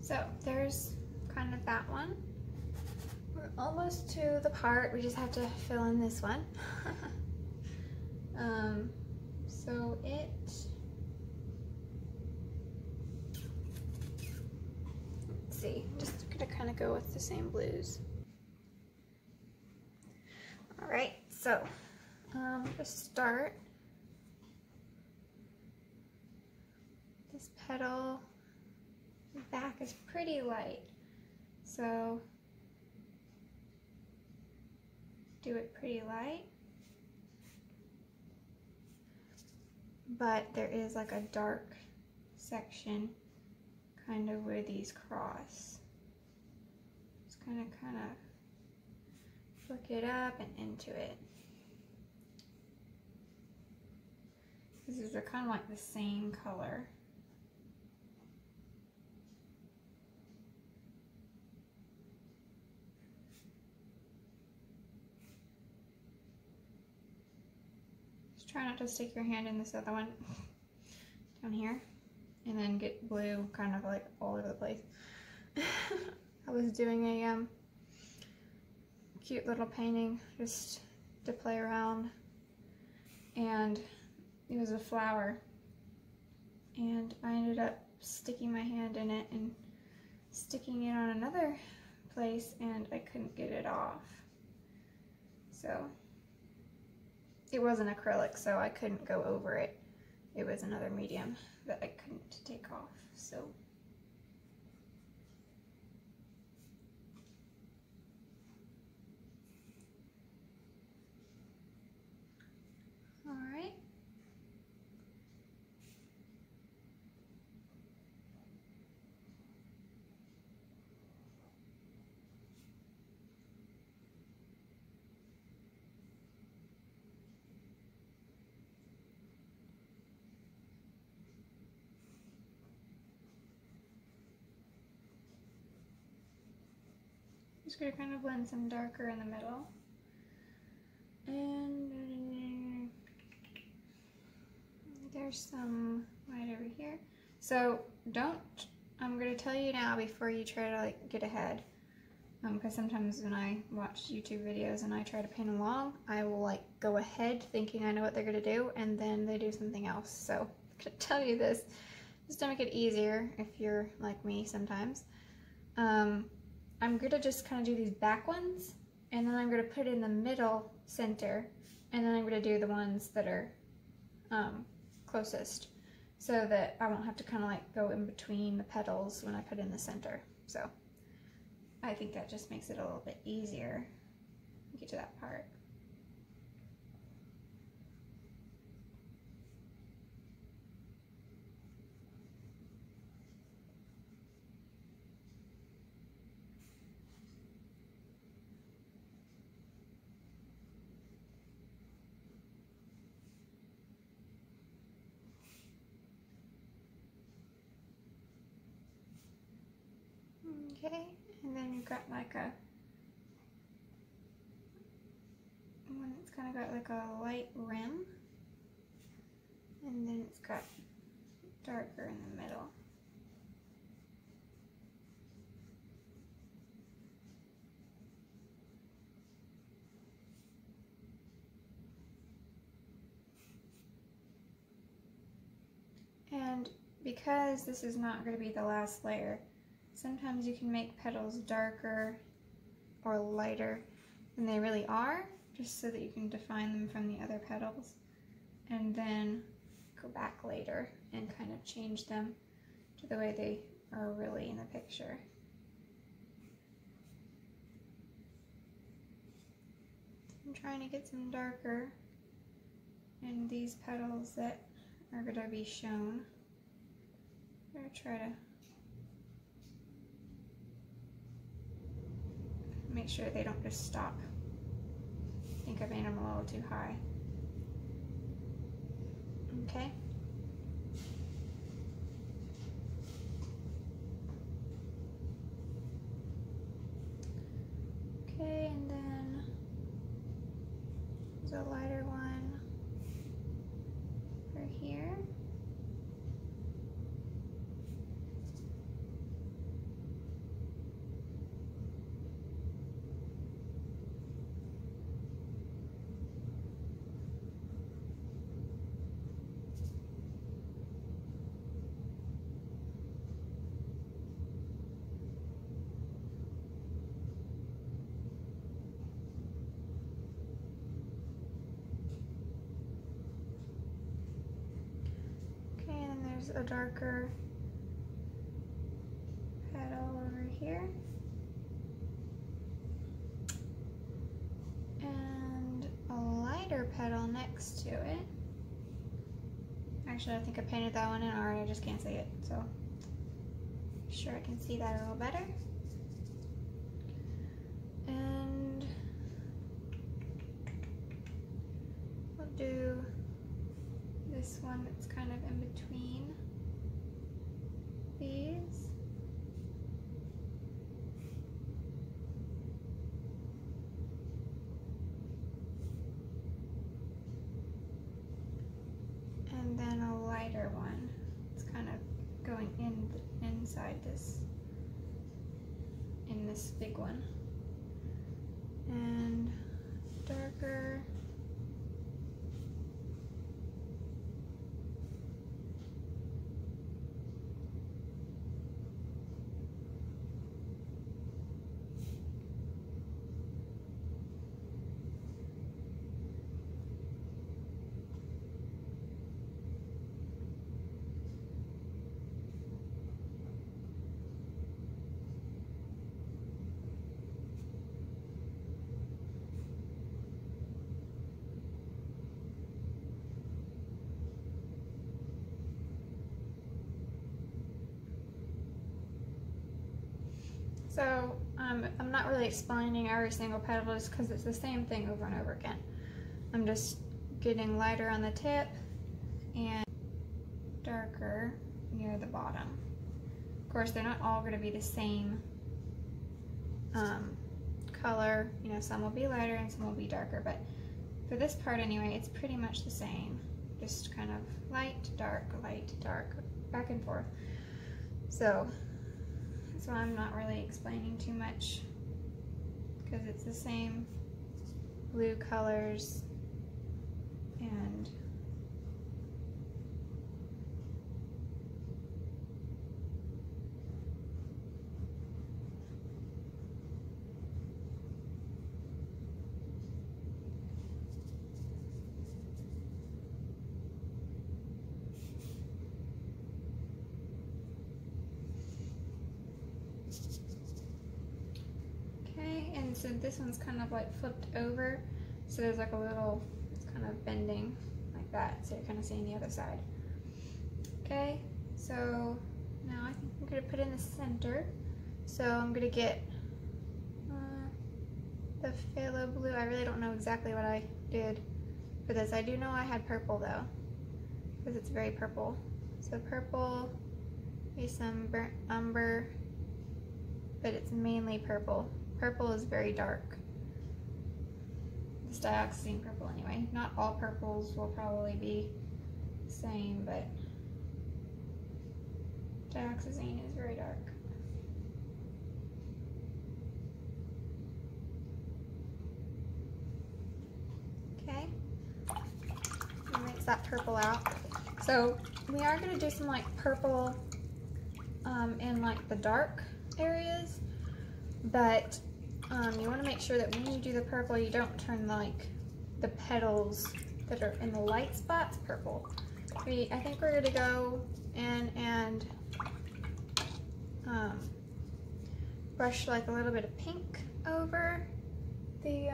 So there's kind of that one. We're almost to the part, we just have to fill in this one. So let's see, just gonna kind of go with the same blues. All right, so to start, this petal back is pretty light, so do it pretty light, but there is like a dark section kind of where these cross. Just kind of flick it up and into it. These are kind of like the same color. Try not to stick your hand in this other one down here and then get blue kind of like all over the place. I was doing a cute little painting just to play around, and it was a flower, and I ended up sticking my hand in it and sticking it on another place, and I couldn't get it off. So it wasn't acrylic, so I couldn't go over it. It was another medium that I couldn't take off, so. All right. Just gonna kind of blend some darker in the middle. And there's some right over here. So I'm gonna tell you now before you try to like get ahead. Because sometimes when I watch YouTube videos and I try to paint along, I will like go ahead thinking I know what they're gonna do, and then they do something else. So I'm gonna tell you this, just to make it easier if you're like me sometimes. I'm gonna just kind of do these back ones, and then I'm gonna put it in the middle center, and then I'm gonna do the ones that are closest, so that I won't have to kind of like go in between the petals when I put in the center. So I think that just makes it a little bit easier to get to that part. Okay, and then you've got like a one that's kind of got like a light rim, and then it's got darker in the middle. And because this is not going to be the last layer, sometimes you can make petals darker or lighter than they really are, just so that you can define them from the other petals, and then go back later and kind of change them to the way they are really in the picture. I'm trying to get some darker in these petals that are going to be shown. I'm going to try to make sure they don't just stop. I think I made them a little too high. Okay. Okay, and then there's a lighter one right here. A darker petal over here, and a lighter petal next to it. Actually, I think I painted that one in already, I just can't see it, so I'm sure I can see that a little better. And we'll do this one that's kind of in between these. And then a lighter one. It's kind of going inside this, in this big one. And darker. So I'm not really explaining every single petal just because it's the same thing over and over again. I'm just getting lighter on the tip and darker near the bottom. Of course, they're not all going to be the same color. You know, some will be lighter and some will be darker, but for this part anyway, it's pretty much the same. Just kind of light, dark, back and forth. So I'm not really explaining too much because it's the same blue colors and so this one's kind of like flipped over, so there's like a little, it's kind of bending like that, so you're kind of seeing the other side. Okay, so now I think I'm going to put in the center. So I'm going to get the Phthalo Blue. I really don't know exactly what I did for this. I do know I had purple though, because it's very purple. So purple, maybe some burnt umber, but it's mainly purple. Purple is very dark. It's dioxazine purple anyway. Not all purples will probably be the same, but dioxazine is very dark. Okay, mix that purple out. So we are going to do some like purple in like the dark areas, but you want to make sure that when you do the purple, you don't turn like the petals that are in the light spots purple. I think we're going to go in and brush like a little bit of pink over the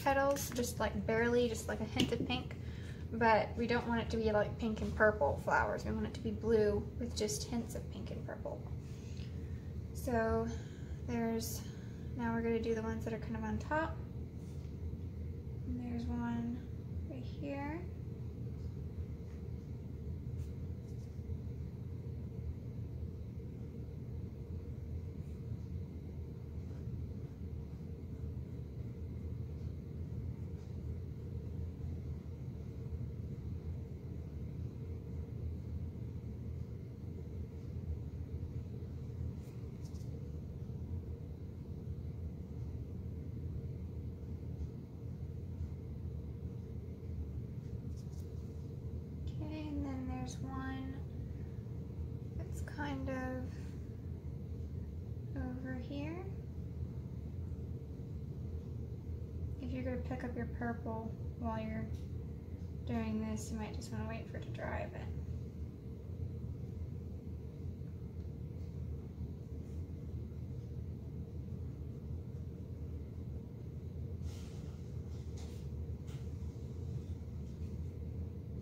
petals, just like barely, just like a hint of pink, but we don't want it to be like pink and purple flowers. We want it to be blue with just hints of pink and purple. So now we're going to do the ones that are kind of on top. And there's one right here. One that's kind of over here. If you're going to pick up your purple while you're doing this, you might just want to wait for it to dry a bit.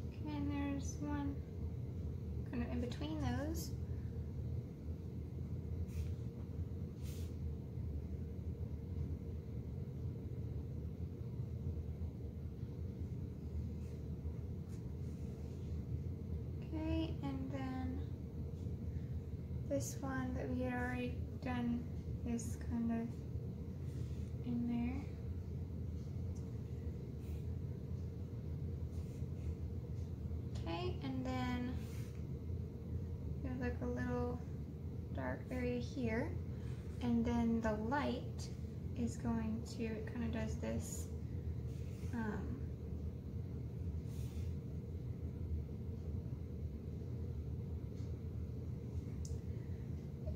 Okay, and there's one kind of in between those. Okay, and then this one that we had already done is kind of in there. Okay, and then there's like a little dark area here, and then the light is going to, it kind of does this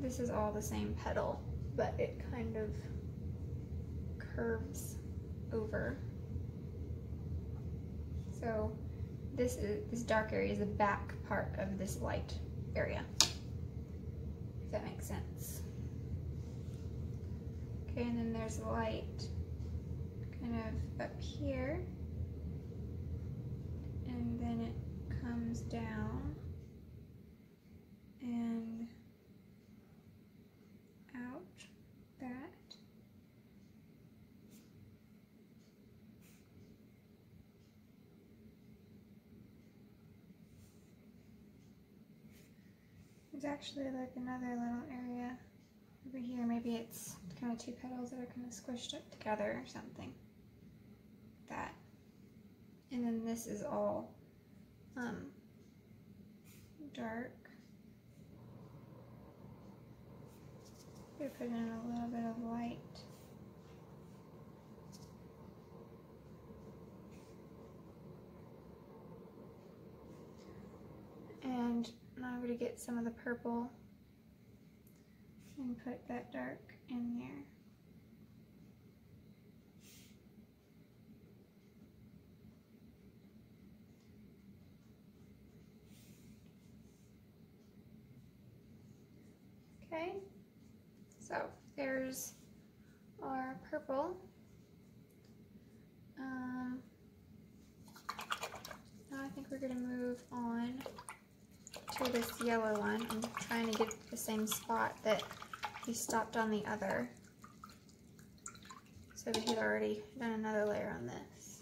this is all the same petal, but it kind of curves over. So this dark area is the back part of this light area, if that makes sense. Okay, and then there's light kind of up here, and then it comes down and out that. There's actually like another little area over here. Maybe it's kind of two petals that are kind of squished up together or something. That. And then this is all dark. I'm going to put in a little bit of light. And now I'm going to get some of the purple and put that dark in there. Okay, so there's our purple. Now I think we're going to move on to this yellow one. I'm trying to get the same spot that we stopped on the other. So we had already done another layer on this.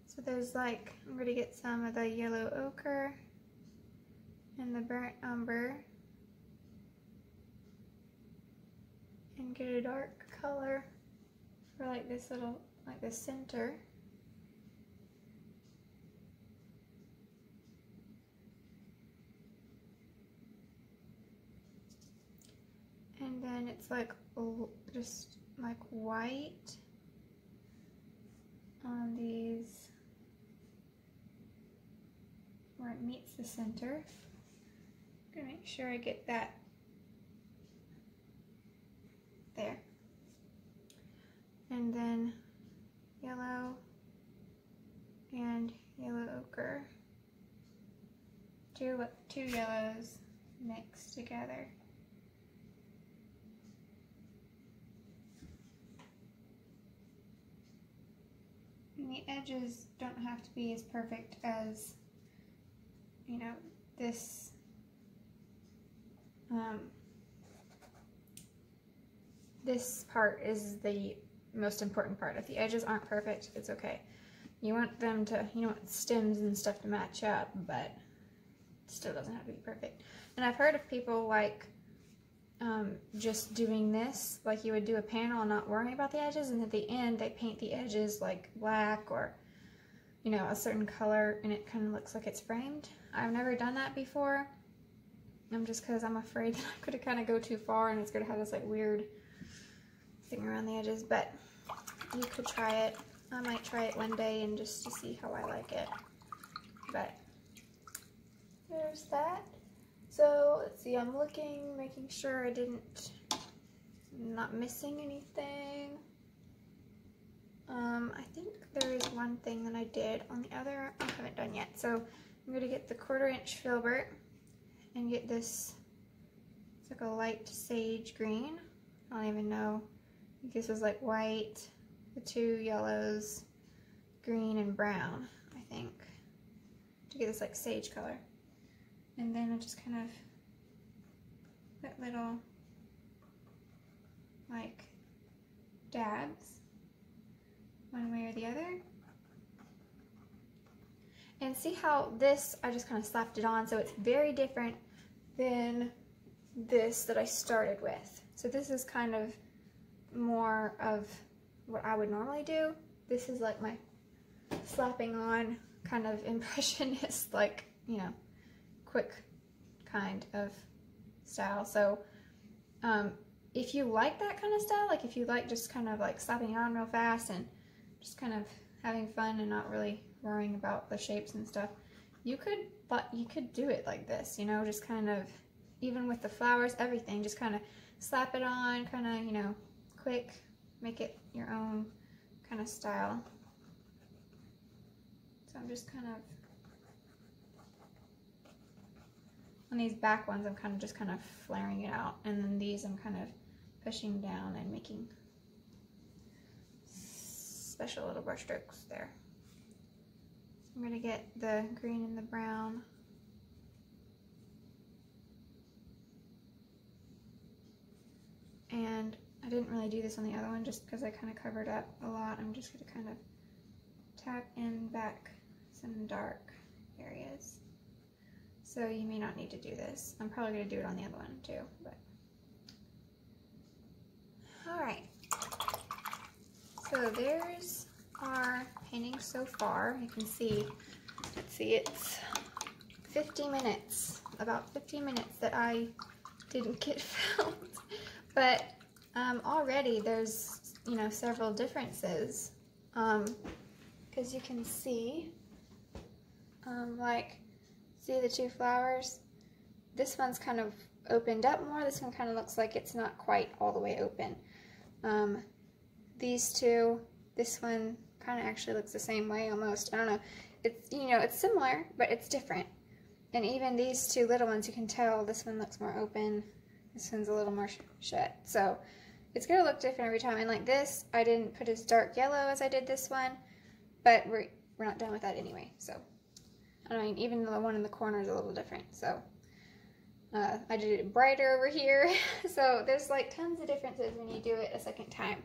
So there's like, I'm going to get some of the yellow ochre and the burnt umber and get a dark color for like this little, like the center. And then it's like just like white on these where it meets the center. I'm gonna make sure I get that there. And then yellow and yellow ochre. Two yellows mixed together. And the edges don't have to be as perfect as, you know, this this part is the most important part. If the edges aren't perfect, it's okay. You want them to, you want stems and stuff to match up, but it still doesn't have to be perfect. And I've heard of people like just doing this, like you would do a panel and not worrying about the edges, and at the end they paint the edges like black or, you know, a certain color, and it kind of looks like it's framed. I've never done that before. Just because I'm afraid that I'm going to kind of go too far and it's going to have this like weird thing around the edges, but you could try it. I might try it one day and just to see how I like it. But there's that. So let's see, I'm looking, making sure not missing anything. I think there is one thing that I did on the other I haven't done yet. So I'm going to get the 1/4 inch Filbert and get this, it's like a light sage green. I don't even know. I think this is like white, the two yellows, green and brown, I think, to get this like sage color. And then I just kind of put little like dabs one way or the other. And see how this, I just kind of slapped it on, so it's very different than this that I started with. So this is kind of more of what I would normally do. This is like my slapping on kind of impressionist, like, you know, quick kind of style. So if you like that kind of style, like if you like just kind of like slapping it on real fast and just kind of having fun and not really worrying about the shapes and stuff, you could do it like this, you know, just kind of, even with the flowers, everything, just kind of slap it on, kind of, you know, quick, make it your own kind of style. So I'm just kind of, on these back ones, I'm kind of flaring it out, and then these I'm kind of pushing down and making special little brush strokes there. I'm going to get the green and the brown. And I didn't really do this on the other one just because I kind of covered up a lot. I'm just going to kind of tap in back some dark areas. So you may not need to do this. I'm probably going to do it on the other one too. But alright. So there's our painting so far. You can see, let's see, it's 50 minutes, about 15 minutes that I didn't get filmed. But already there's, you know, several differences. Because you can see, like, see the two flowers? This one's kind of opened up more. This one kind of looks like it's not quite all the way open. These two, this one kind of actually looks the same way almost. I don't know. It's, you know, it's similar, but it's different. And even these two little ones, you can tell this one looks more open. This one's a little more shut. So it's going to look different every time. And like this, I didn't put as dark yellow as I did this one, but we're not done with that anyway. So, I mean, even the one in the corner is a little different. So, I did it brighter over here. So there's like tons of differences when you do it a second time.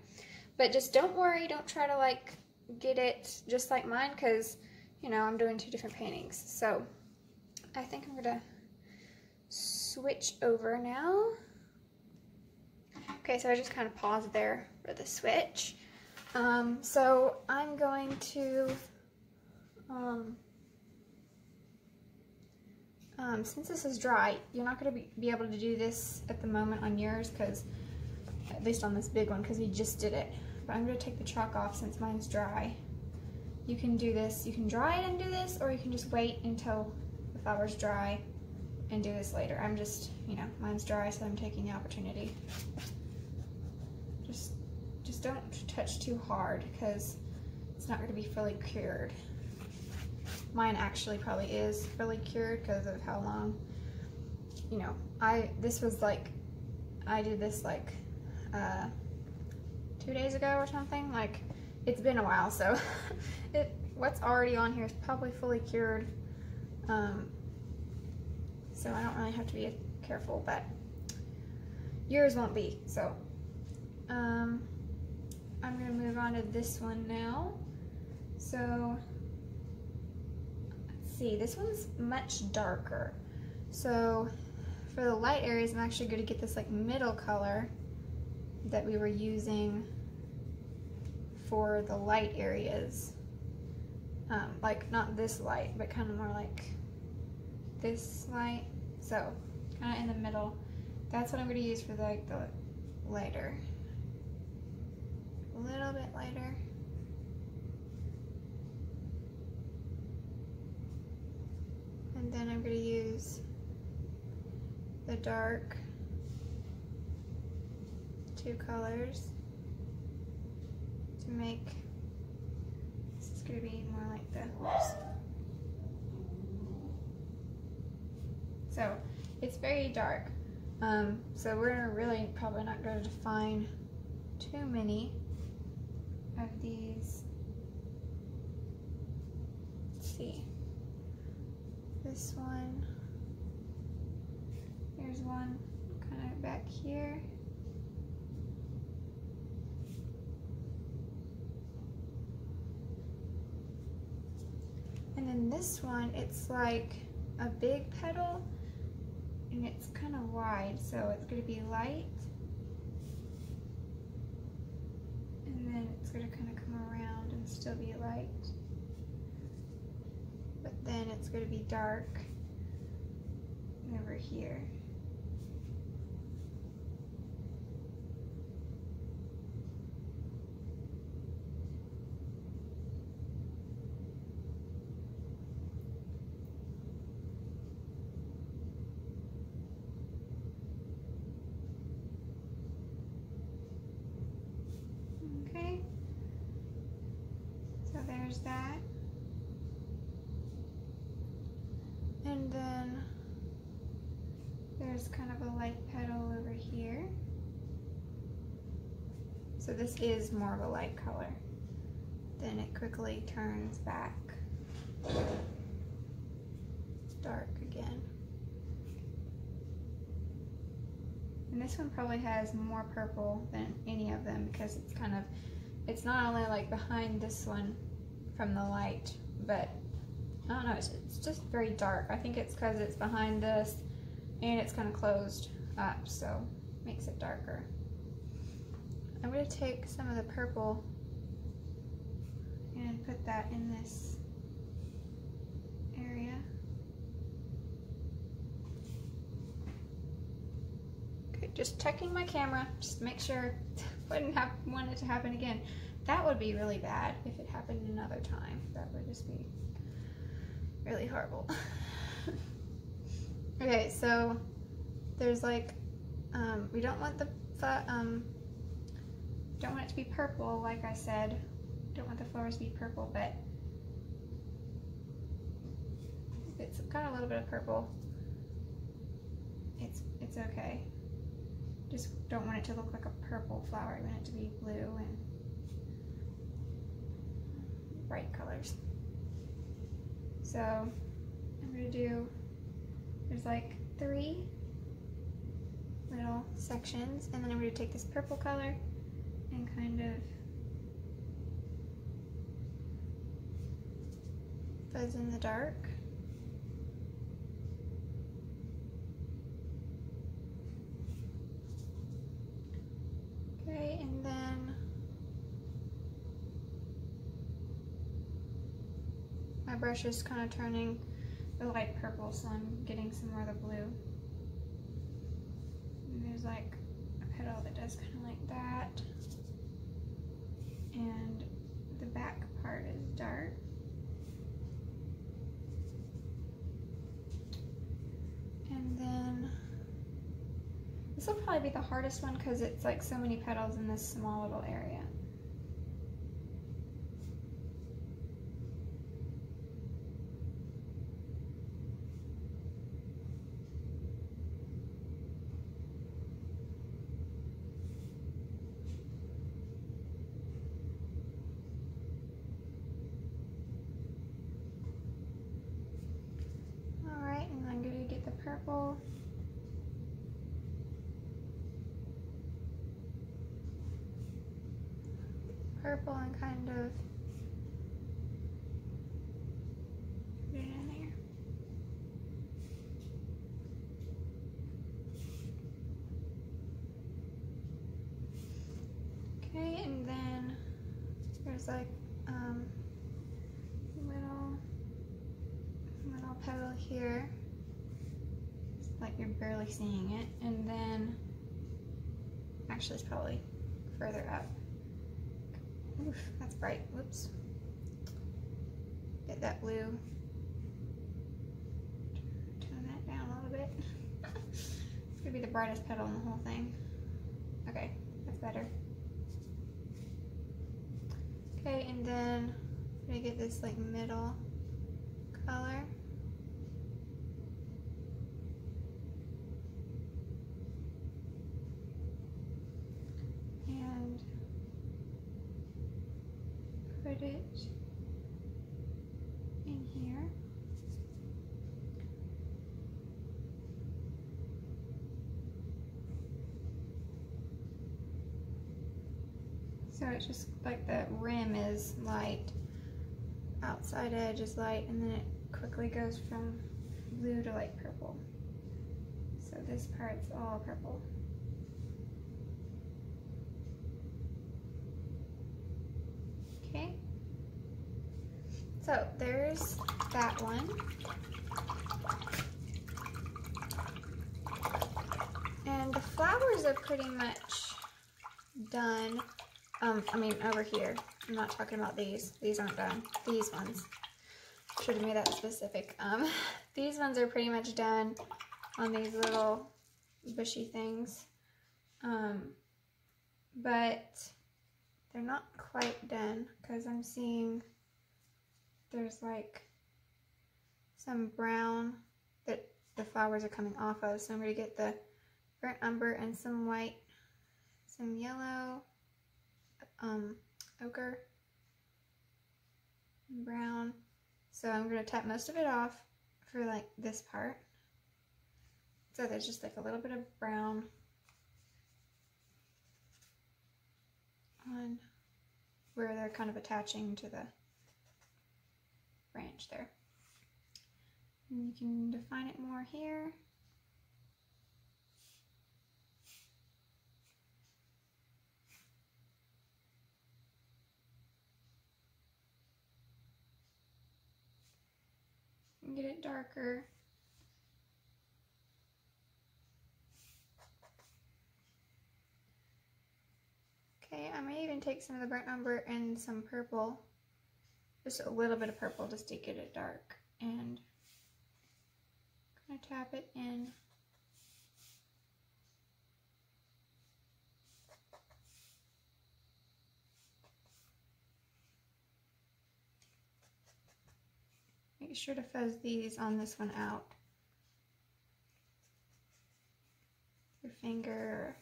But just don't worry, don't try to like get it just like mine, because, you know, I'm doing two different paintings. So I think I'm gonna switch over now. Okay, so I just kind of paused there for the switch. So I'm going to, since this is dry, you're not going to be able to do this at the moment on yours, because, at least on this big one, because we just did it. But I'm going to take the chalk off since mine's dry. You can do this, you can dry it and do this, or you can just wait until the flowers dry and do this later. I'm just, you know, mine's dry, so I'm taking the opportunity. Just don't touch too hard because it's not going to be fully cured. Mine actually probably is fully cured because of how long, you know, this was like, I did this like 2 days ago or something. Like, it's been a while, so what's already on here is probably fully cured. So I don't really have to be careful, but yours won't be. So I'm going to move on to this one now. So let's see, this one's much darker. So for the light areas, I'm actually going to get this like middle color that we were using for the light areas. Like not this light, but kind of more like this light. So kind of in the middle. That's what I'm going to use for like the lighter. A little bit lighter. And then I'm going to use the dark 2 colors to make, this is going to be more like the, oops. So it's very dark. So we're really probably not going to define too many of these. Let's see. This one. Here's one kind of back here. And then this one, it's like a big petal and it's kind of wide, so it's going to be light. And then it's going to kind of come around and still be light. But then it's going to be dark over here. Okay, so there's that. And then there's kind of a light petal over here. So this is more of a light color. Then it quickly turns back dark again. And this one probably has more purple than any of them because it's kind of, it's not only like behind this one from the light, but I don't know, it's just very dark. I think it's because it's behind this and it's kind of closed up, so makes it darker. I'm going to take some of the purple and put that in this area. Okay, just checking my camera, just to make sure wouldn't want it to happen again. That would be really bad if it happened another time. That would just be really horrible. Okay, so there's like, we don't want don't want it to be purple, like I said. Don't want the flowers to be purple, but if it's got a little bit of purple, it's okay. Just don't want it to look like a purple flower. I want it to be blue and bright colors. So I'm going to do, there's like 3 little sections, and then I'm going to take this purple color and kind of fuzz in the dark. Okay, and then my brush is kind of turning the light purple, so I'm getting some more of the blue. And there's like a petal that does kind of like that. And the back part is dark. will probably be the hardest one because it's like so many petals in this small little area. Alright, and I'm going to get the purple. Purple and kind of put it in there. Okay, and then there's like little petal here. It's like you're barely seeing it, and then actually it's probably further up. Oof, that's bright. Whoops. Get that blue. Turn that down a little bit. It's gonna be the brightest petal in the whole thing. Okay, that's better. Okay, and then I'm gonna get this like middle color. And put it in here. So it's just like the rim is light, outside edge is light, and then it quickly goes from blue to like purple. So this part's all purple. Okay, so there's that one. And the flowers are pretty much done. I mean over here. I'm not talking about these. These aren't done. These ones. Should have made that specific. These ones are pretty much done on these little bushy things. But they're not quite done because I'm seeing there's like some brown that the flowers are coming off of. So I'm going to get the burnt umber and some white, some yellow, ochre, and brown. So I'm going to tap most of it off for like this part. So there's just like a little bit of brown on where they're kind of attaching to the branch there. And you can define it more here. And get it darker. Okay, I may even take some of the burnt umber and some purple, just a little bit of purple just to get it dark, and I'm gonna tap it in. Make sure to fuzz these on this one out. Your finger or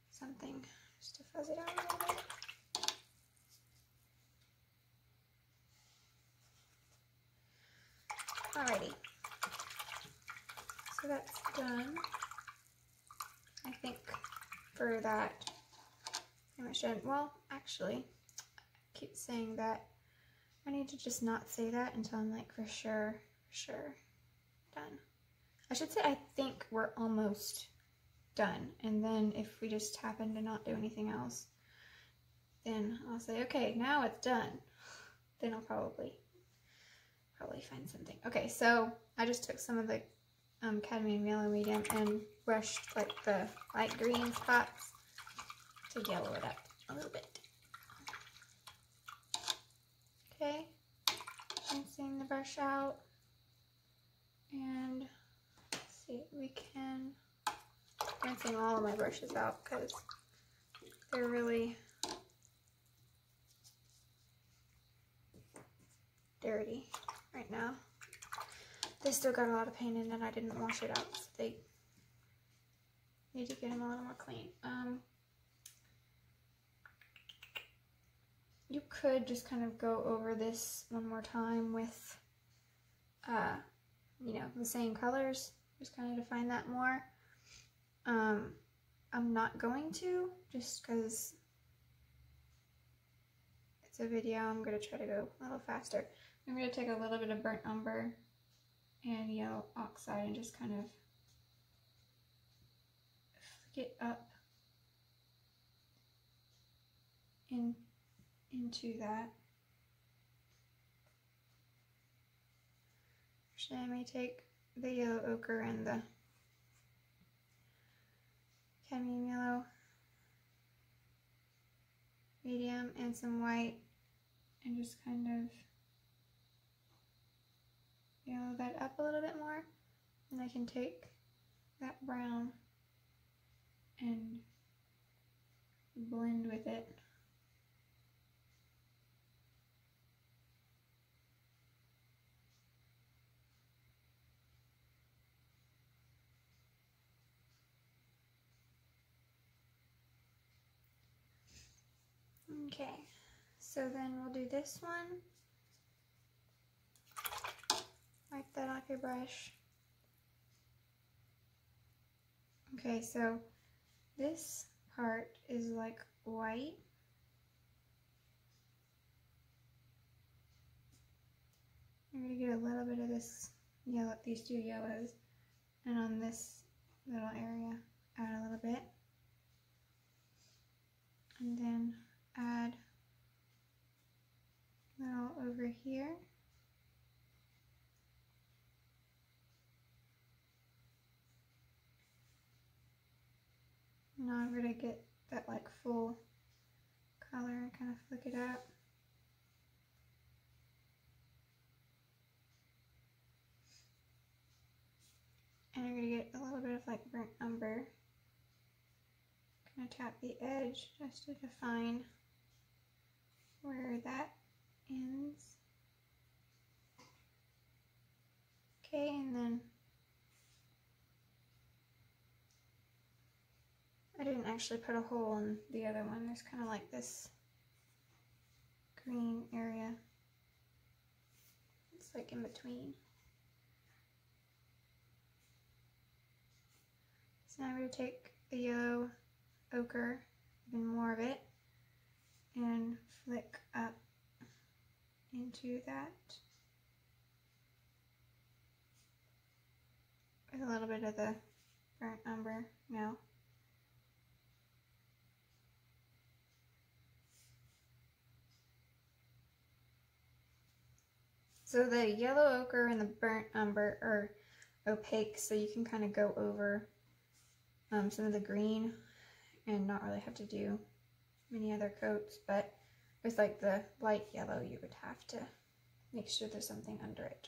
something, just to fuzz it out a little bit. Alrighty, so that's done. I think for that, I should, well, actually, I keep saying that. I need to just not say that until I'm like for sure done. I should say I think we're almost done, and then if we just happen to not do anything else, then I'll say, okay, now it's done. Then I'll probably find something. Okay, so I just took some of the cadmium yellow medium and brushed like the light green spots to yellow it up a little bit. Okay, rinsing the brush out, and let's see, we can rinsing all of my brushes out because they're really dirty right now. They still got a lot of paint in it. I didn't wash it out, so they need to get them a little more clean. You could just kind of go over this one more time with, you know, the same colors, just kind of define that more. I'm not going to, just because it's a video. I'm going to try to go a little faster. I'm going to take a little bit of burnt umber and yellow oxide and just kind of flick it up into that. Actually, I may take the yellow ochre and the cadmium yellow medium and some white and just kind of yellow that up a little bit more. And I can take that brown and blend with it. Okay, so then we'll do this one. Wipe that off your brush. Okay, so this part is like white. I'm going to get a little bit of this yellow, these two yellows, and on this little area, add a little bit. And then add a little over here. Now I'm going to get that like full color and kind of flick it up. And I'm going to get a little bit of like burnt umber. Kind of tap the edge just to define where that ends. Okay, and then I didn't actually put a hole in the other one. There's kind of like this green area. It's like in between. So now I'm going to take the yellow ochre, even more of it, and flick up into that with a little bit of the burnt umber now. So the yellow ochre and the burnt umber are opaque, so you can kind of go over some of the green and not really have to do many other coats, but with like the light yellow you would have to make sure there's something under it.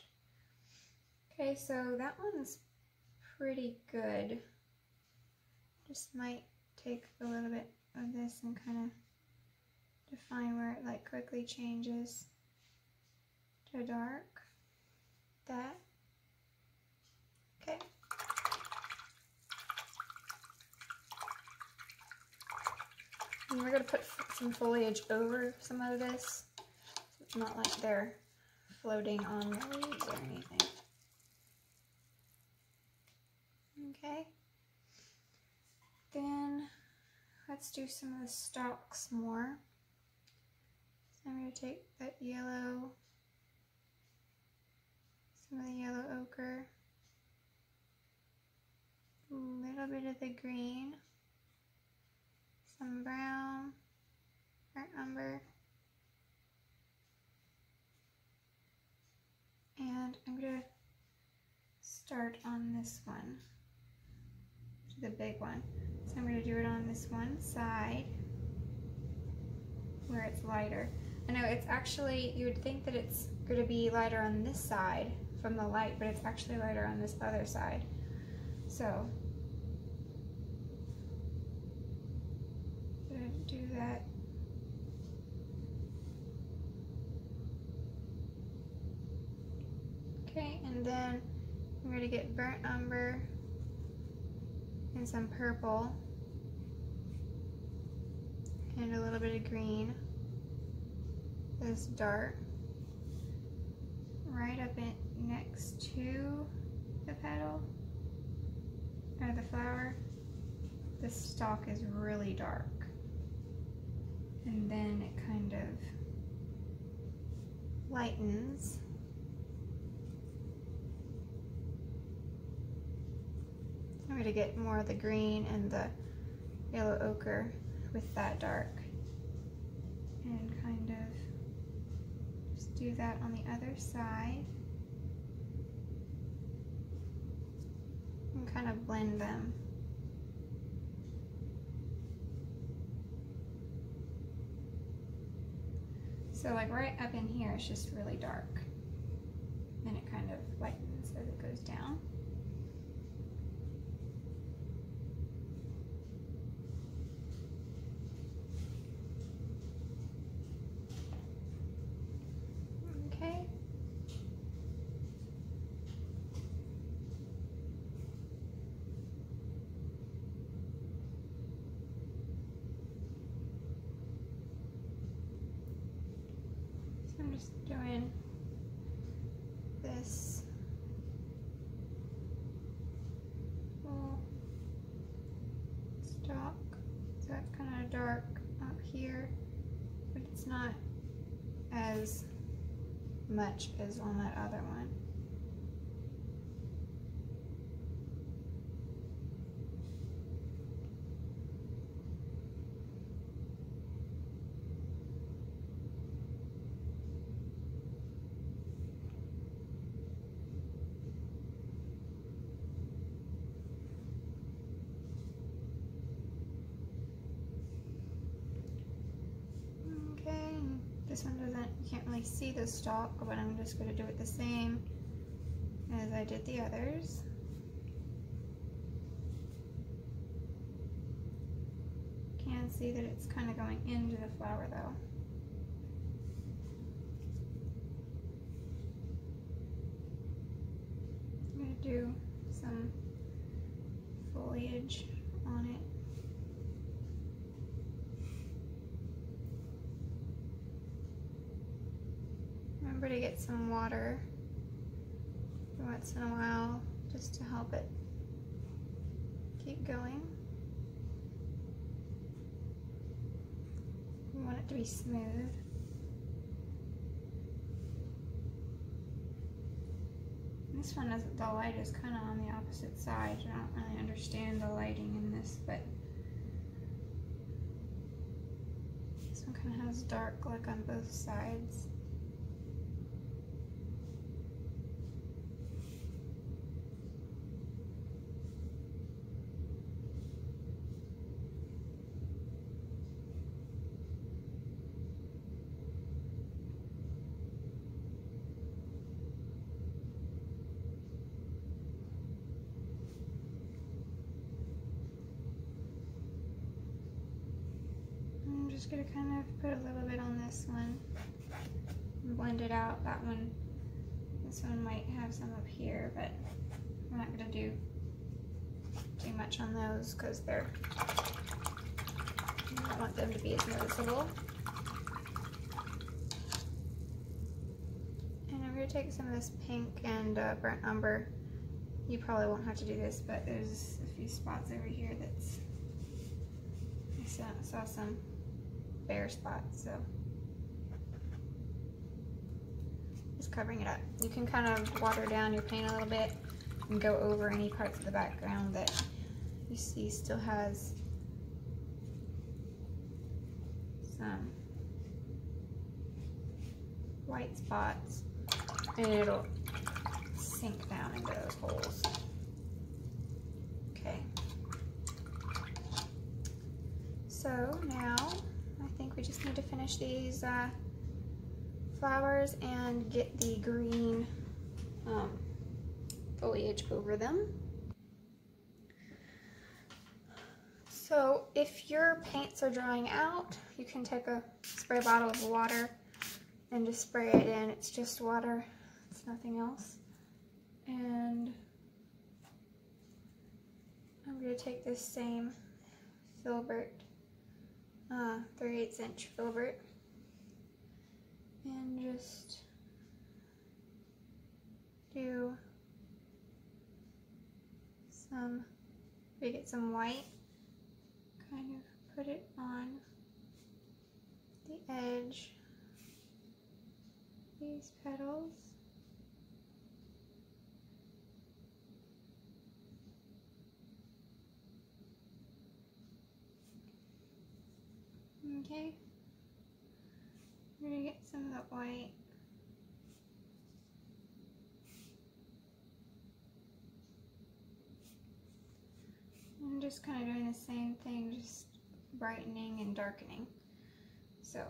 Okay, so that one's pretty good. Just might take a little bit of this and kind of define where it like quickly changes to dark. That. Okay. And we're going to put some foliage over some of this, so it's not like they're floating on the leaves or anything. Okay. Then let's do some of the stalks more. So I'm going to take that yellow, some of the yellow ochre, a little bit of the green, some brown, burnt umber, and I'm going to start on this one, the big one. So I'm going to do it on this one side where it's lighter. I know it's actually, you would think that it's going to be lighter on this side from the light, but it's actually lighter on this other side. So gonna do that. Okay, and then I'm gonna get burnt umber and some purple and a little bit of green, this dart, right up in next to the petal or the flower. The stalk is really dark, and then it kind of lightens. I'm going to get more of the green and the yellow ochre with that dark, and kind of just do that on the other side and kind of blend them. So like right up in here, it's just really dark. Then it kind of lightens as it goes down. Okay. I'm just doing this little stalk. So that's kind of dark up here, but it's not as much as on that other one. This one doesn't, you can't really see the stalk, but I'm just going to do it the same as I did the others. Can see that it's kind of going into the flower though. I'm going to do some foliage on it. Remember to get some water once in a while just to help it keep going. You want it to be smooth. This one doesn't, the light is kind of on the opposite side. I don't really understand the lighting in this, but this one kind of has dark look on both sides. I'm just going to kind of put a little bit on this one and blend it out. That one, this one might have some up here, but I'm not going to do too much on those because I don't want them to be as noticeable. And I'm going to take some of this pink and burnt umber. You probably won't have to do this, but there's a few spots over here that's, I saw some bare spots, so just covering it up. You can kind of water down your paint a little bit and go over any parts of the background that you see still has some white spots, and it'll sink down into those holes. Okay. So now I think we just need to finish these flowers and get the green foliage over them. So if your paints are drying out, you can take a spray bottle of water and just spray it in. It's just water, it's nothing else. And I'm going to take this same Filbert, 3/8 inch Filbert, and just do some, we get some white, kind of put it on the edge of these petals. Okay, we're going to get some of that white. I'm just kind of doing the same thing, just brightening and darkening. So,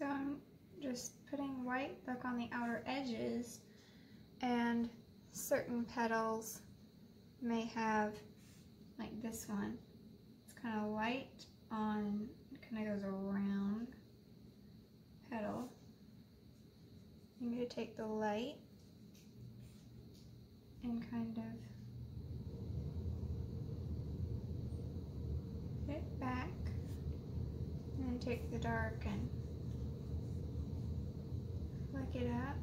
I'm just putting white back on the outer edges, and certain petals may have, like this one, it's kind of light on, it kind of goes around petal. I'm going to take the light and kind of put it back, and then take the dark and flick it up.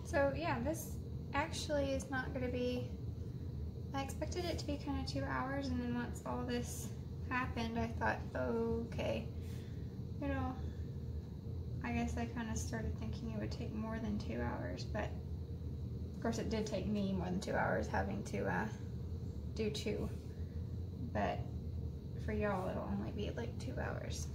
So yeah, this actually is not going to be, I expected it to be kind of 2 hours, and then once all this happened, I thought, okay, I guess I kind of started thinking it would take more than 2 hours, but of course it did take me more than 2 hours having to do 2, but for y'all it'll only be like 2 hours.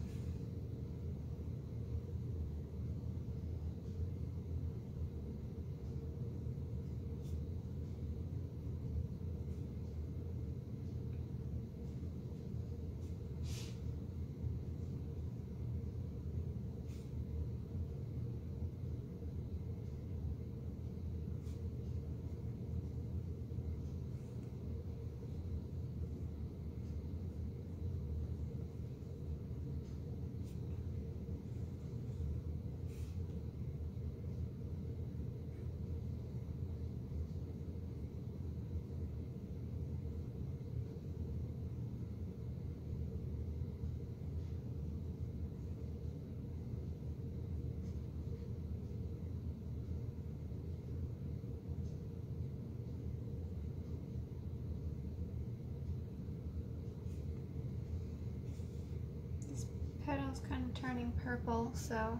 Petal's kind of turning purple, so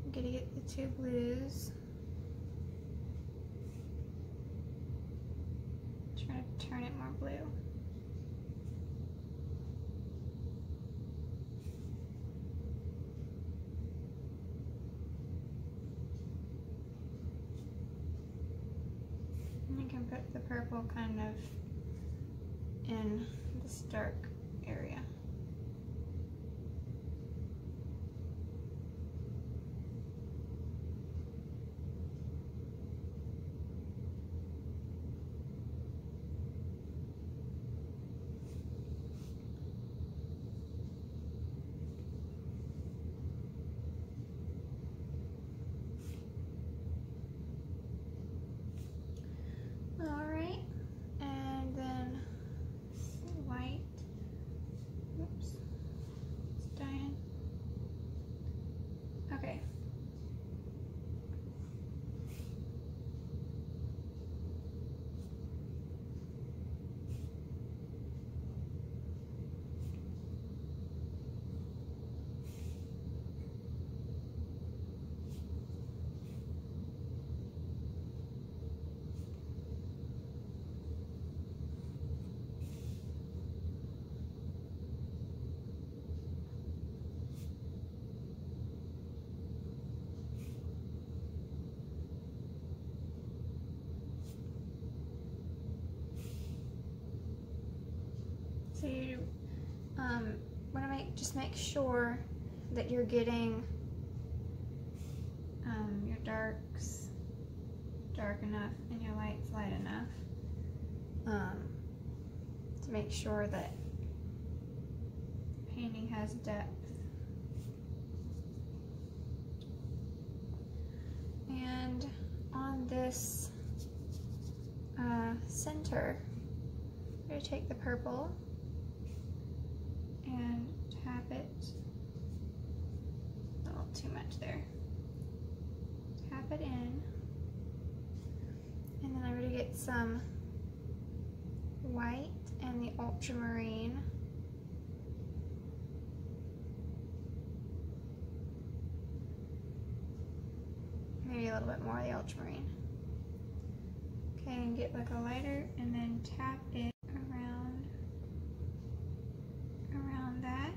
I'm gonna get the 2 blues. Try to turn it more blue. And you can put the purple kind of in this dark area. So you want to just make sure that you're getting your darks dark enough and your lights light enough to make sure that painting has depth. And on this center, I'm going to take the purple and tap it, a little too much there, tap it in, and then I'm going to get some white and the ultramarine. Maybe a little bit more of the ultramarine. Okay, and get like a lighter and then tap it around that.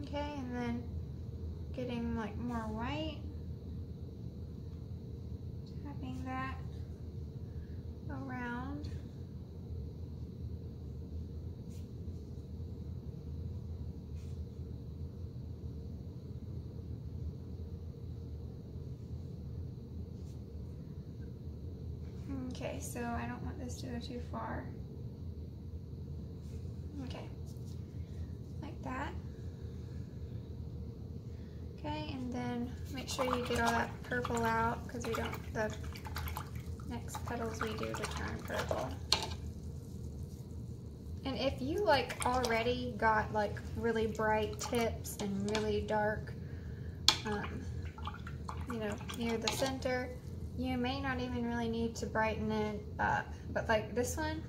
Okay, and then getting like more white, tapping that around. Okay, so I don't want this to go too far. Okay, like that. Okay, and then make sure you get all that purple out because we don't, the next petals we do to turn purple. And if you like already got like really bright tips and really dark, you know, near the center, you may not even really need to brighten it up. But like this one,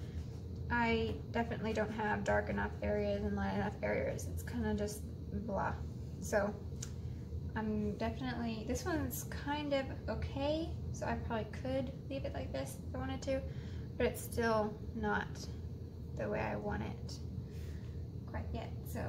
I definitely don't have dark enough areas and light enough areas. It's kind of just blah. So I'm definitely, this one's kind of okay, so I probably could leave it like this if I wanted to, but it's still not the way I want it quite yet, so.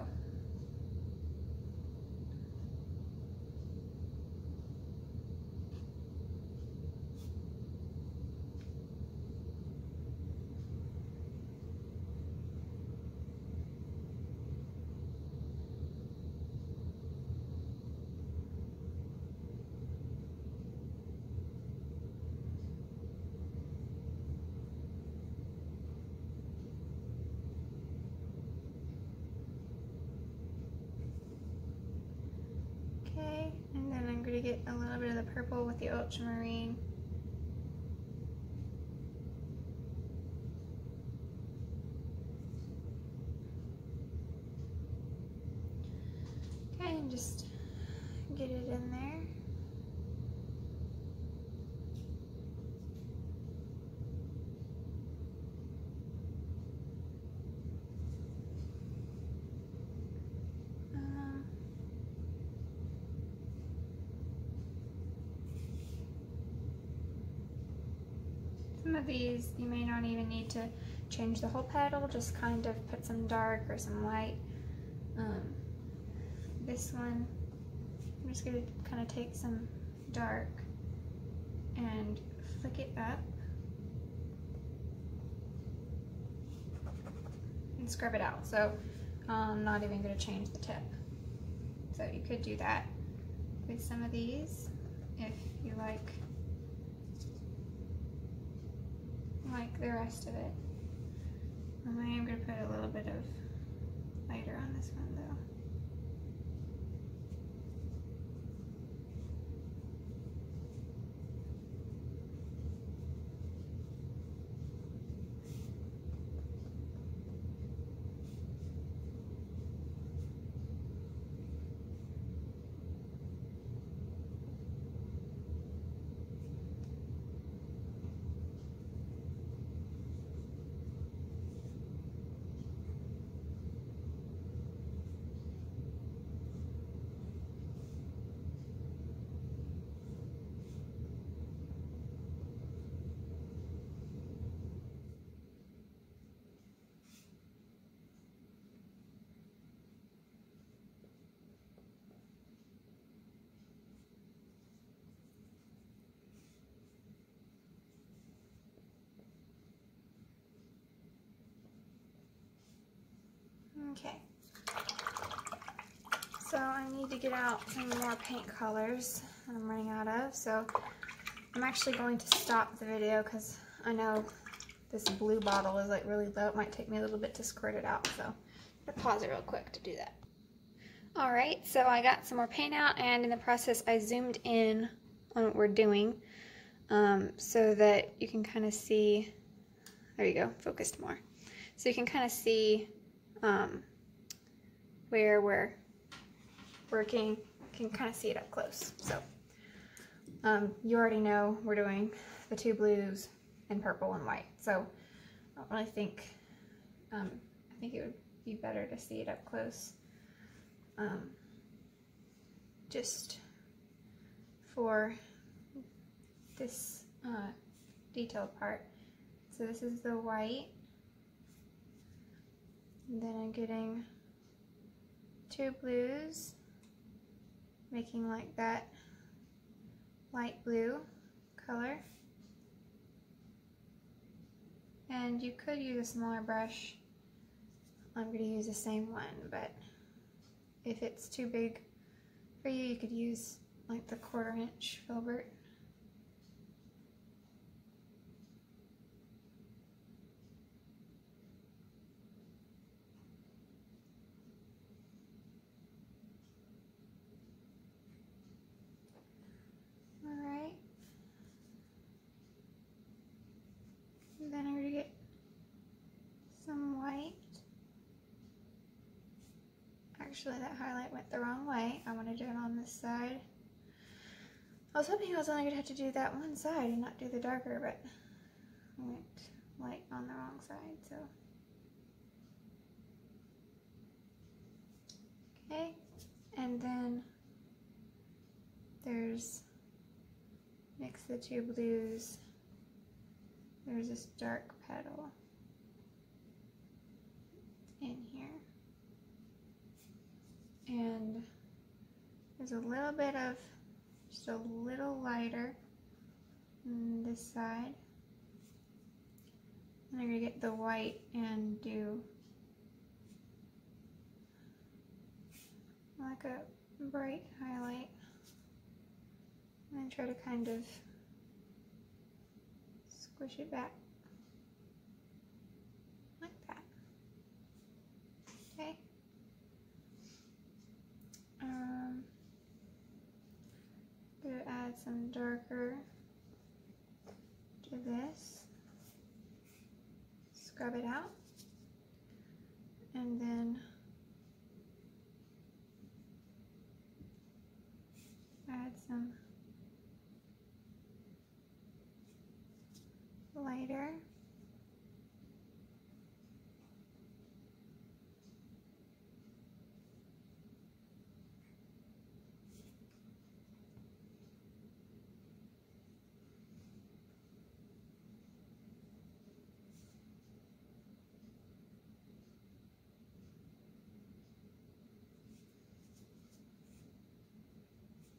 And then I'm going to get a little bit of the purple with the ultramarine. Okay, and just get it in there. Some of these you may not even need to change the whole petal, just kind of put some dark or some light. This one, I'm just going to kind of take some dark and flick it up and scrub it out. So I'm not even going to change the tip. So you could do that with some of these if you like the rest of it. I am going to put a little bit of lighter on this one though. Okay. So I need to get out some more paint colors that I'm running out of. So I'm actually going to stop the video because I know this blue bottle is like really low. It might take me a little bit to squirt it out. So I'm going to pause it real quick to do that. Alright, so I got some more paint out, and in the process I zoomed in on what we're doing so that you can kind of see, there you go, focused more. So you can kind of see where we're working, you can kind of see it up close. So you already know we're doing the two blues and purple and white. So I don't really think, I think it would be better to see it up close. Just for this detailed part. So this is the white, and then I'm getting two blues, making like that light blue color. And you could use a smaller brush. I'm going to use the same one, but if it's too big for you, you could use like the 1/4 inch Filbert. Alright. And then I'm going to get some white. Actually, that highlight went the wrong way. I want to do it on this side. I was hoping I was only going to have to do that one side and not do the darker, but I went light on the wrong side, so. Okay, and then there's, mix the two blues. There's this dark petal in here. And there's a little bit of, just a little lighter on this side. And I'm going to get the white and do like a bright highlight. And try to kind of squish it back like that. Okay. Gonna add some darker to this. Scrub it out, and then add some lighter.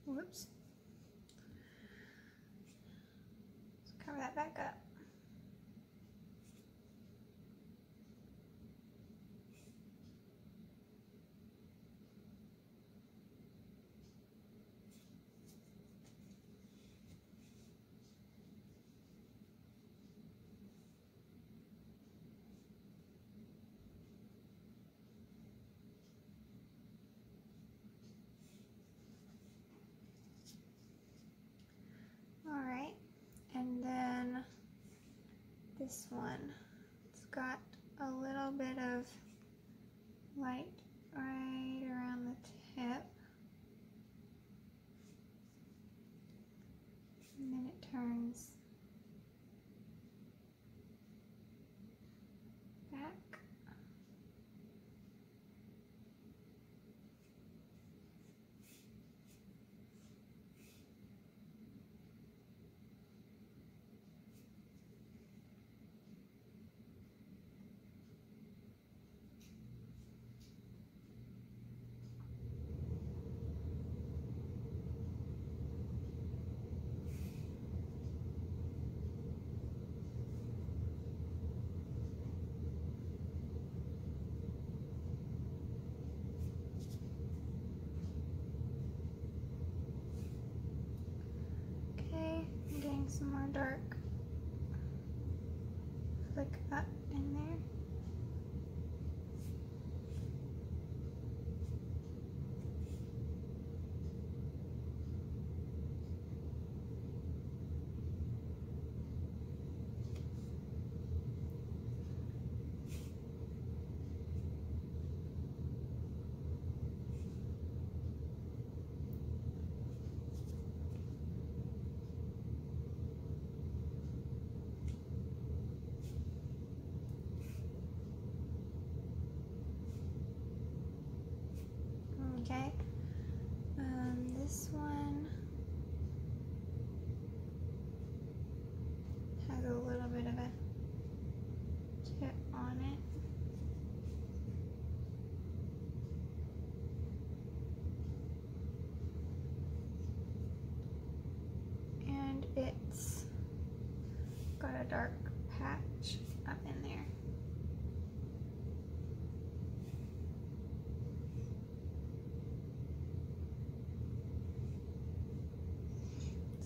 Whoops. Let's cover that back up. some more dark flick up in there. Okay, this one has a little bit of a tip on it. And it's got a dark patch up in there.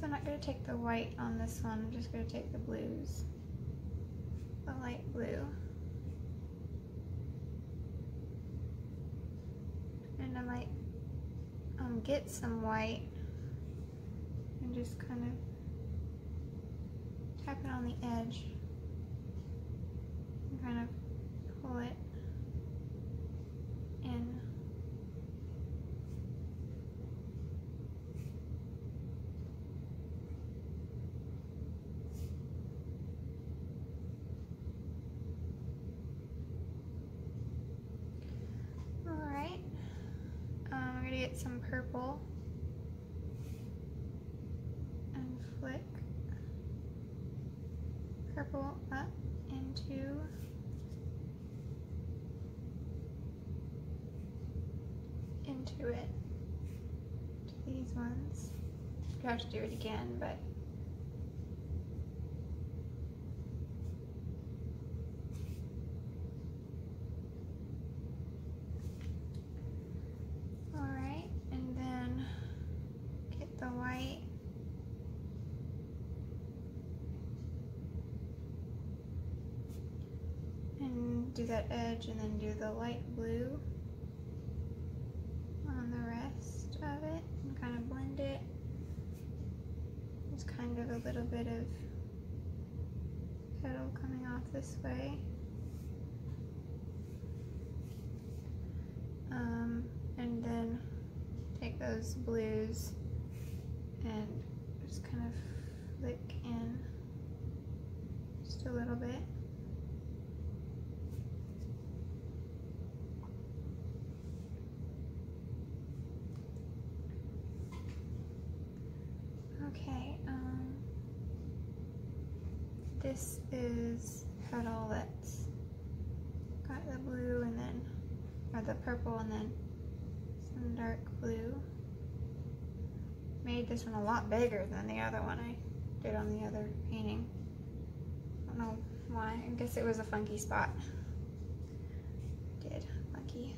I'm not going to take the white on this one, I'm just going to take the blues, the light blue. And I might get some white and just kind of tap it on the edge and kind of pull it in. Get some purple and flick purple up into it, to these ones. You have to do it again, but do that edge and then do the light blue on the rest of it and kind of blend it. There's kind of a little bit of petal coming off this way. And then take those blues and just kind of flick in just a little bit. Okay, this is petal that's got the blue and then, or the purple and then some dark blue. Made this one a lot bigger than the other one I did on the other painting. I don't know why, I guess it was a funky spot. Did, lucky.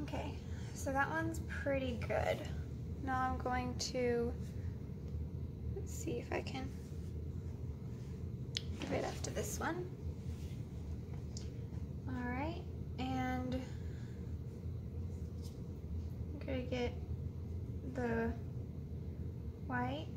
Okay, so that one's pretty good. Now I'm going to, let's see if I can give it up to this one. All right, and I'm gonna get the white.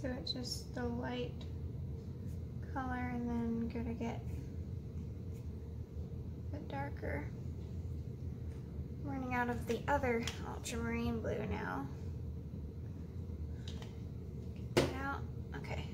So it's just the light color and then go to get the darker. I'm running out of the other ultramarine blue now. Get it out. Okay.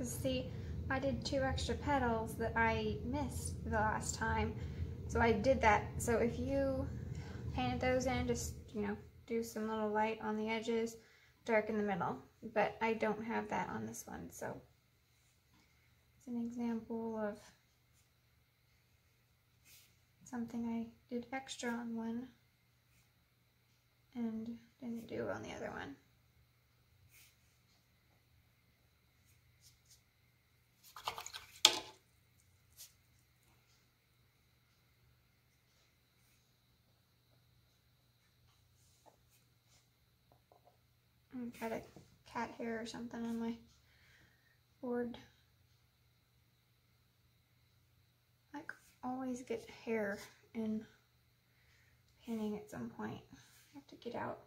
See, I did 2 extra petals that I missed the last time, so I did that. So if you painted those in, just, you know, do some little light on the edges, dark in the middle, but I don't have that on this one, so it's an example of something I did extra on one and didn't do on the other one. Got a cat hair or something on my board. I always get hair in painting at some point. I have to get out.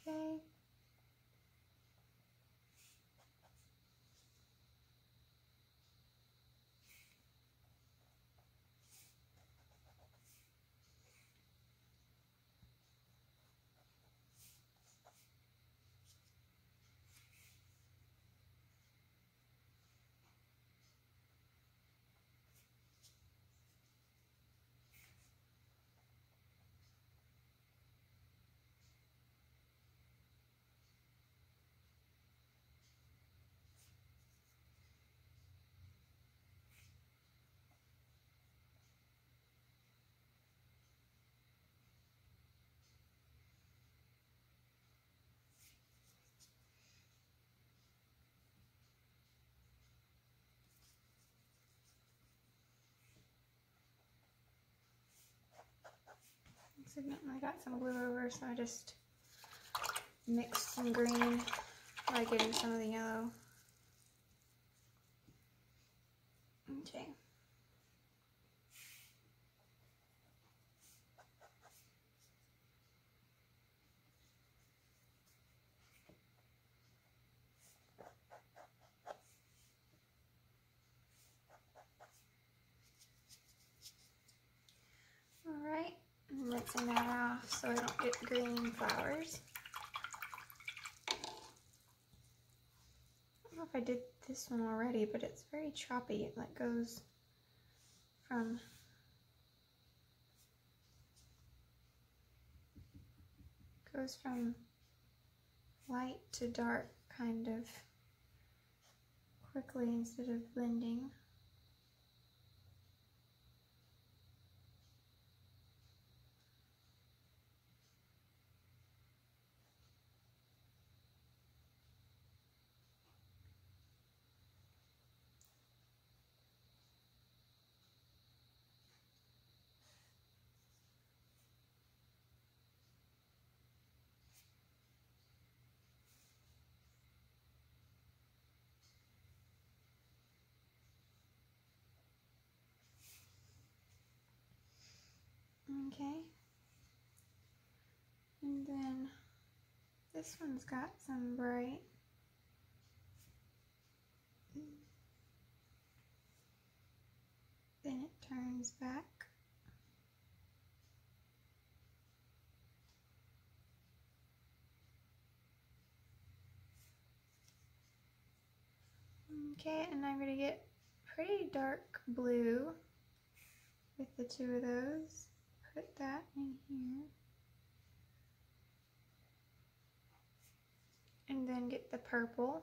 Okay. I got some glue over, so I just mixed some green by getting some of the yellow. Okay. Alright, I'm rinsing that off so I don't get green flowers. I don't know if I did this one already, but it's very choppy. It like goes from light to dark kind of quickly instead of blending. Okay. And then this one's got some bright. Then it turns back. Okay, and I'm going to get pretty dark blue with the two of those. Put that in here. And then get the purple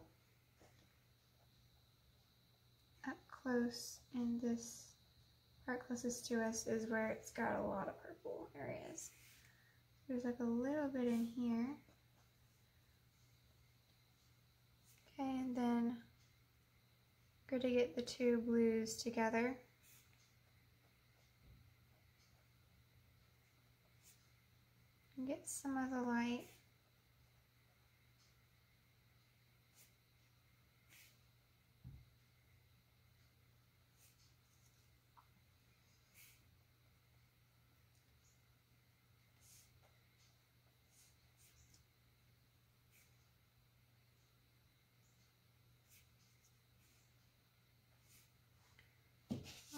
up close, and this part closest to us is where it's got a lot of purple areas. There's like a little bit in here. Okay, and then go to get the two blues together. And get some of the light.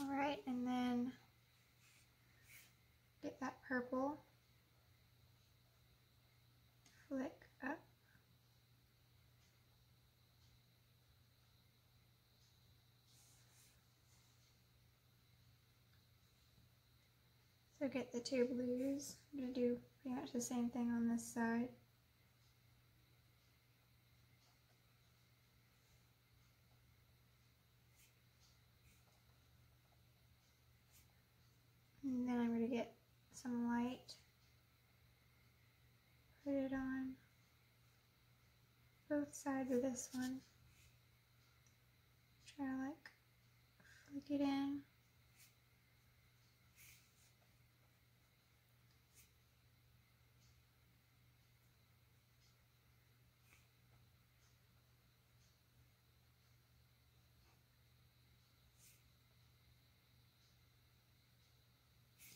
Alright, and then get that purple, flick up, so get the two blues. I'm going to do pretty much the same thing on this side. And then I'm going to get some light, put it on both sides of this one. Try to like flick it in.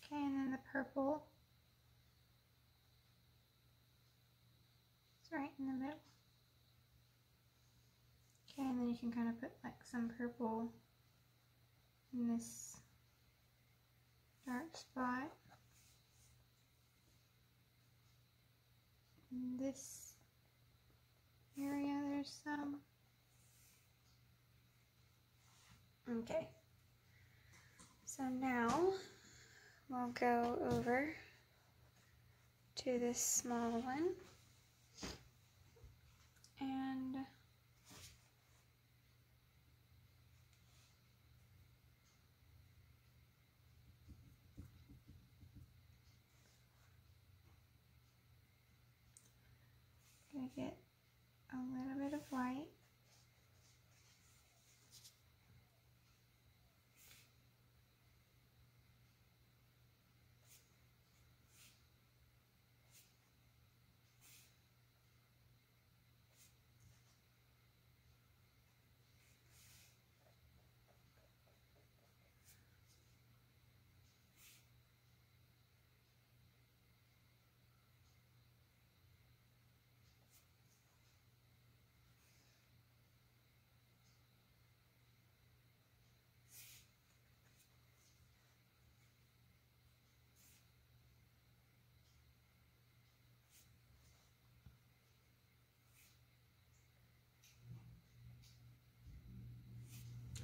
Okay, and then the purple is right in the middle. Okay, and then you can kind of put like some purple in this dark spot. In this area there's some. Okay, so now we'll go over to this small one and gonna get a little bit of white.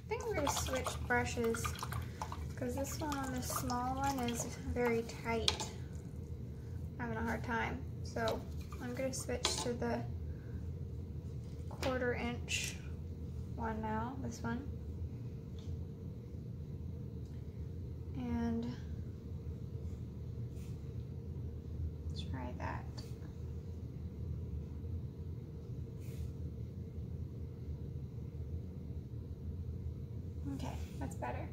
I think we're going to switch brushes because this one on this small one is very tight. I'm having a hard time. So I'm going to switch to the 1/4 inch one now, this one. And try that. Okay, that's better.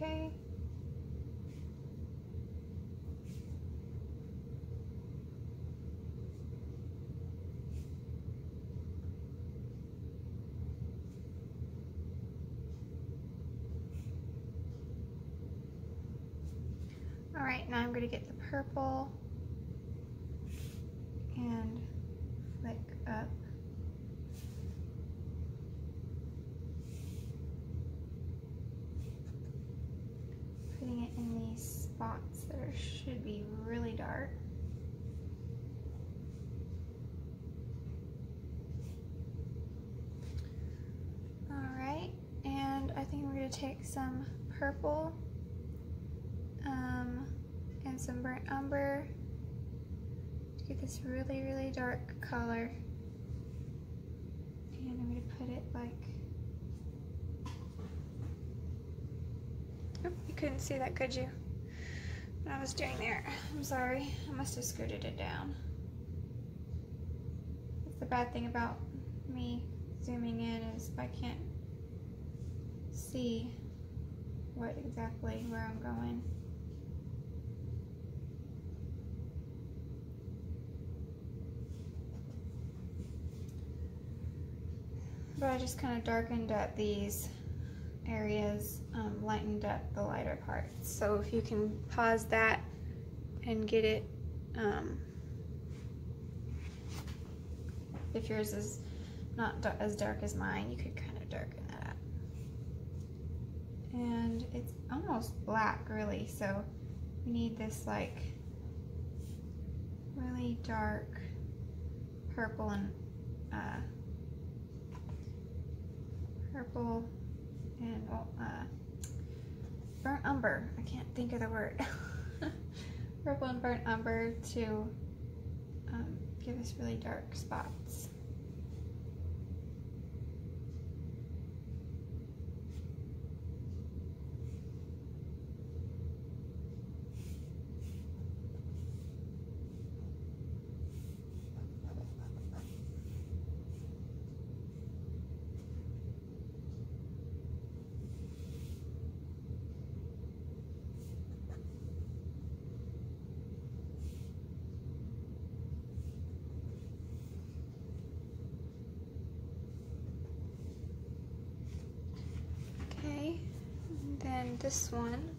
okay. All right, now I'm going to get the purple and flick up. Putting it in these spots that should be really dark. All right, and I think we're going to take some purple and some burnt umber to get this really, really dark color. And I'm going to put it like, oh, you couldn't see that, could you? What I was doing there. I'm sorry, I must have scooted it down. That's the bad thing about me zooming in, is I can't see what exactly where I'm going. But I just kind of darkened up these areas, lightened up the lighter parts. So if you can pause that and get it, if yours is not as dark as mine, you could kind of darken that up. And it's almost black, really, so we need this like really dark purple and burnt umber. I can't think of the word. Purple and burnt umber to give us really dark spots. This one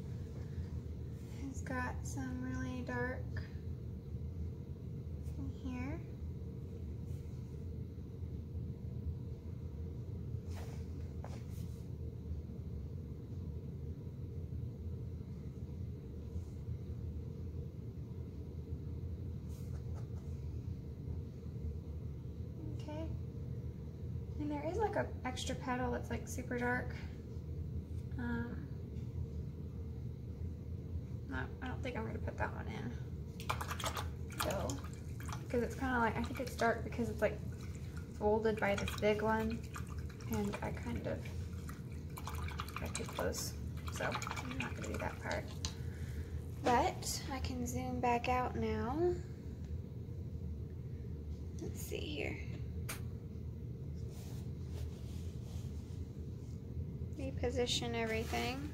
has got some really dark in here. Okay. And there is like an extra petal that's like super dark. I don't think I'm going to put that one in, though, because it's kind of like, I think it's dark because it's like folded by this big one, and I kind of got too close, so I'm not going to do that part. But I can zoom back out now. Let's see here. Reposition everything.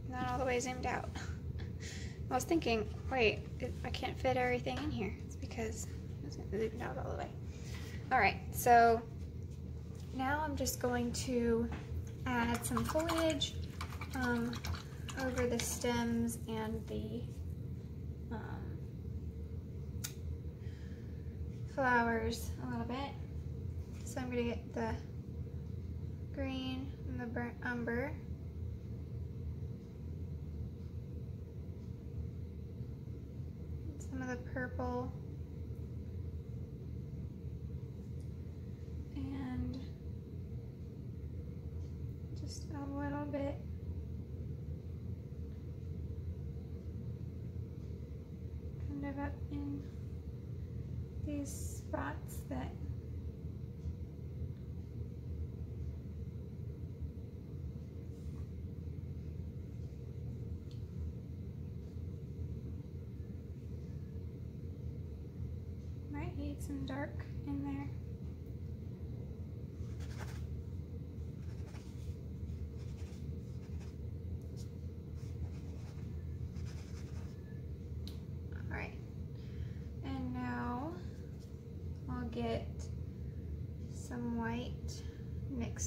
Not all the way zoomed out. I was thinking, wait, I can't fit everything in here. It's because it wasn't zoomed out all the way. Alright, so now I'm just going to add some foliage over the stems and the flowers a little bit. So I'm going to get the green and the burnt umber. Some of the purple, and just a little bit kind of up in these spots that need some dark in there.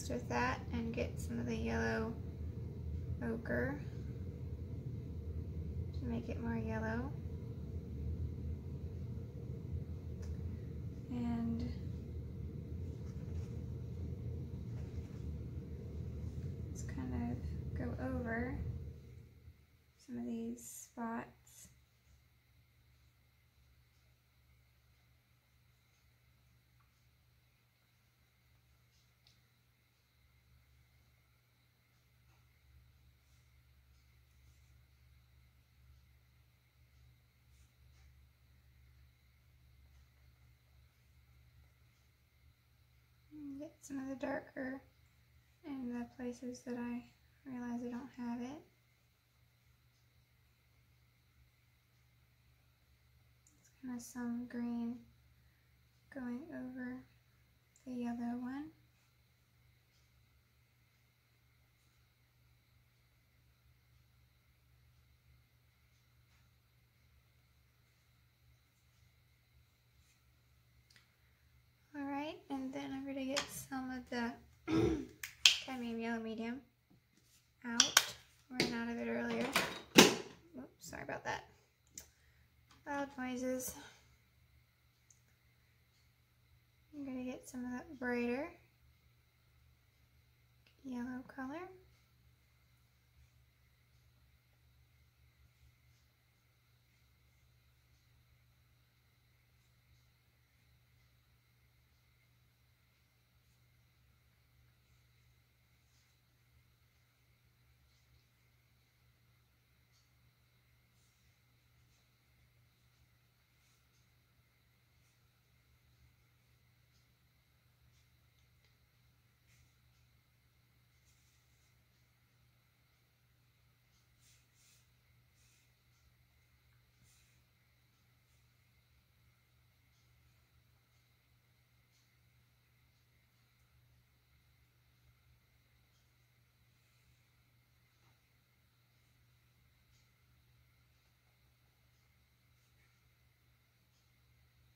mixed with that and get some of the yellow ochre to make it more yellow. And let's kind of go over some of these spots. Get some of the darker in the places that I realize I don't have it. It's kind of some green going over the yellow one. Alright, and then I'm going to get some of the cadmium yellow medium out. Ran out of it earlier. Oops, sorry about that. Loud noises. I'm going to get some of that brighter yellow color.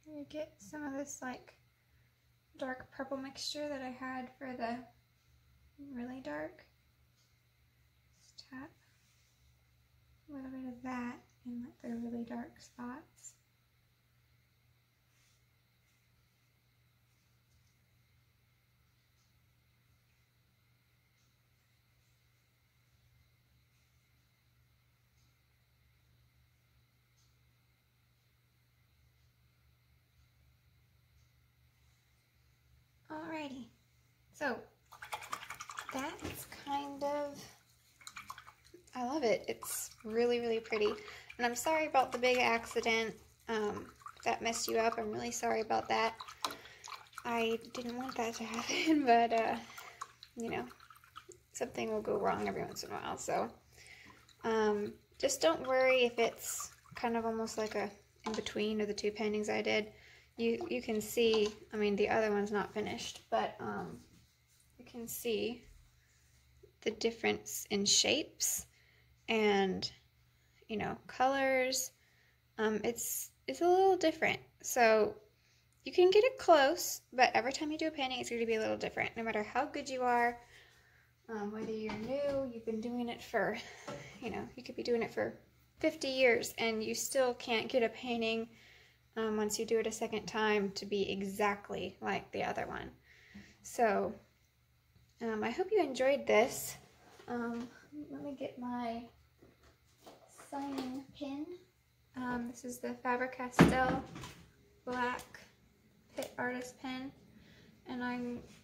You get some of this like dark purple mixture that I had for the really dark. Just tap a little bit of that in like the really dark spots. Alrighty, so that's kind of, I love it. It's really, really pretty. And I'm sorry about the big accident that messed you up. I'm really sorry about that. I didn't want that to happen, but, you know, something will go wrong every once in a while. So just don't worry if it's kind of almost like a in-between of the two paintings I did. You can see, I mean, the other one's not finished, but you can see the difference in shapes and, you know, colors. It's a little different. So you can get it close, but every time you do a painting, it's going to be a little different. No matter how good you are, whether you're new, you've been doing it for, you know, you could be doing it for 50 years, and you still can't get a painting once you do it a second time to be exactly like the other one. So I hope you enjoyed this. Let me get my signing pin. This is the Faber-Castell Black Pitt Artist Pen, and I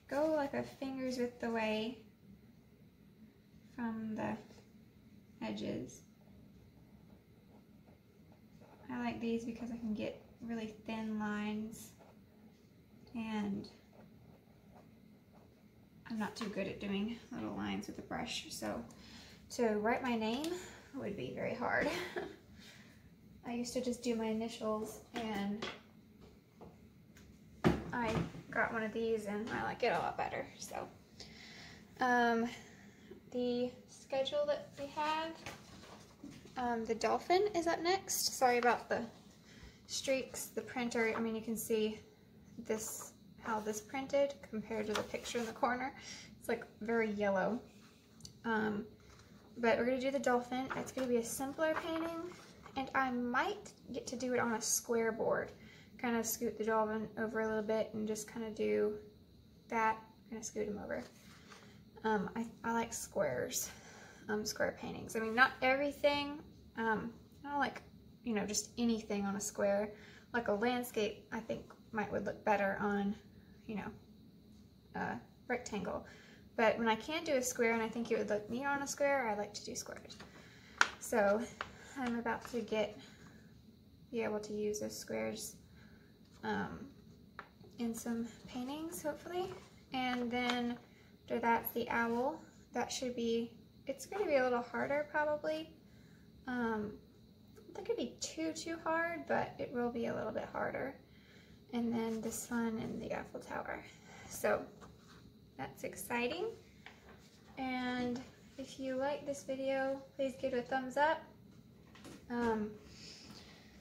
go like a fingers width away from the edges. I like these because I can get really thin lines, and I'm not too good at doing little lines with a brush, so to write my name would be very hard. I used to just do my initials, and I got one of these and I like it a lot better. So the schedule that we have, the Dolphin is up next. Sorry about the streaks. The printer, I mean, you can see this, how this printed compared to the picture in the corner. It's like very yellow. But we're going to do the dolphin. It's going to be a simpler painting, and I might get to do it on a square board. Kind of scoot the dolphin over a little bit and just kind of do that. Kind of scoot him over. I like squares, square paintings. I mean, not everything. I don't like, you know, just anything on a square. Like a landscape, I think would look better on, you know, a rectangle. But when I can't do a square and I think it would look neat on a square, I like to do squares. So I'm about to be able to use those squares in some paintings, hopefully. And then after that's the owl. That should be, it's going to be a little harder probably. I don't think it'd be too hard, but it will be a little bit harder. And then the sun and the Eiffel Tower. So that's exciting. And if you like this video, please give it a thumbs up.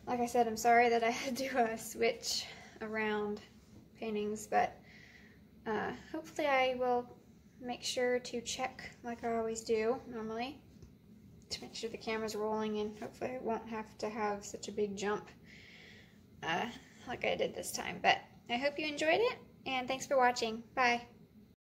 Like I said, I'm sorry that I had to switch around paintings, but hopefully I will make sure to check, like I always do normally, to make sure the camera's rolling, and hopefully I won't have to have such a big jump like I did this time. But I hope you enjoyed it, and thanks for watching. Bye.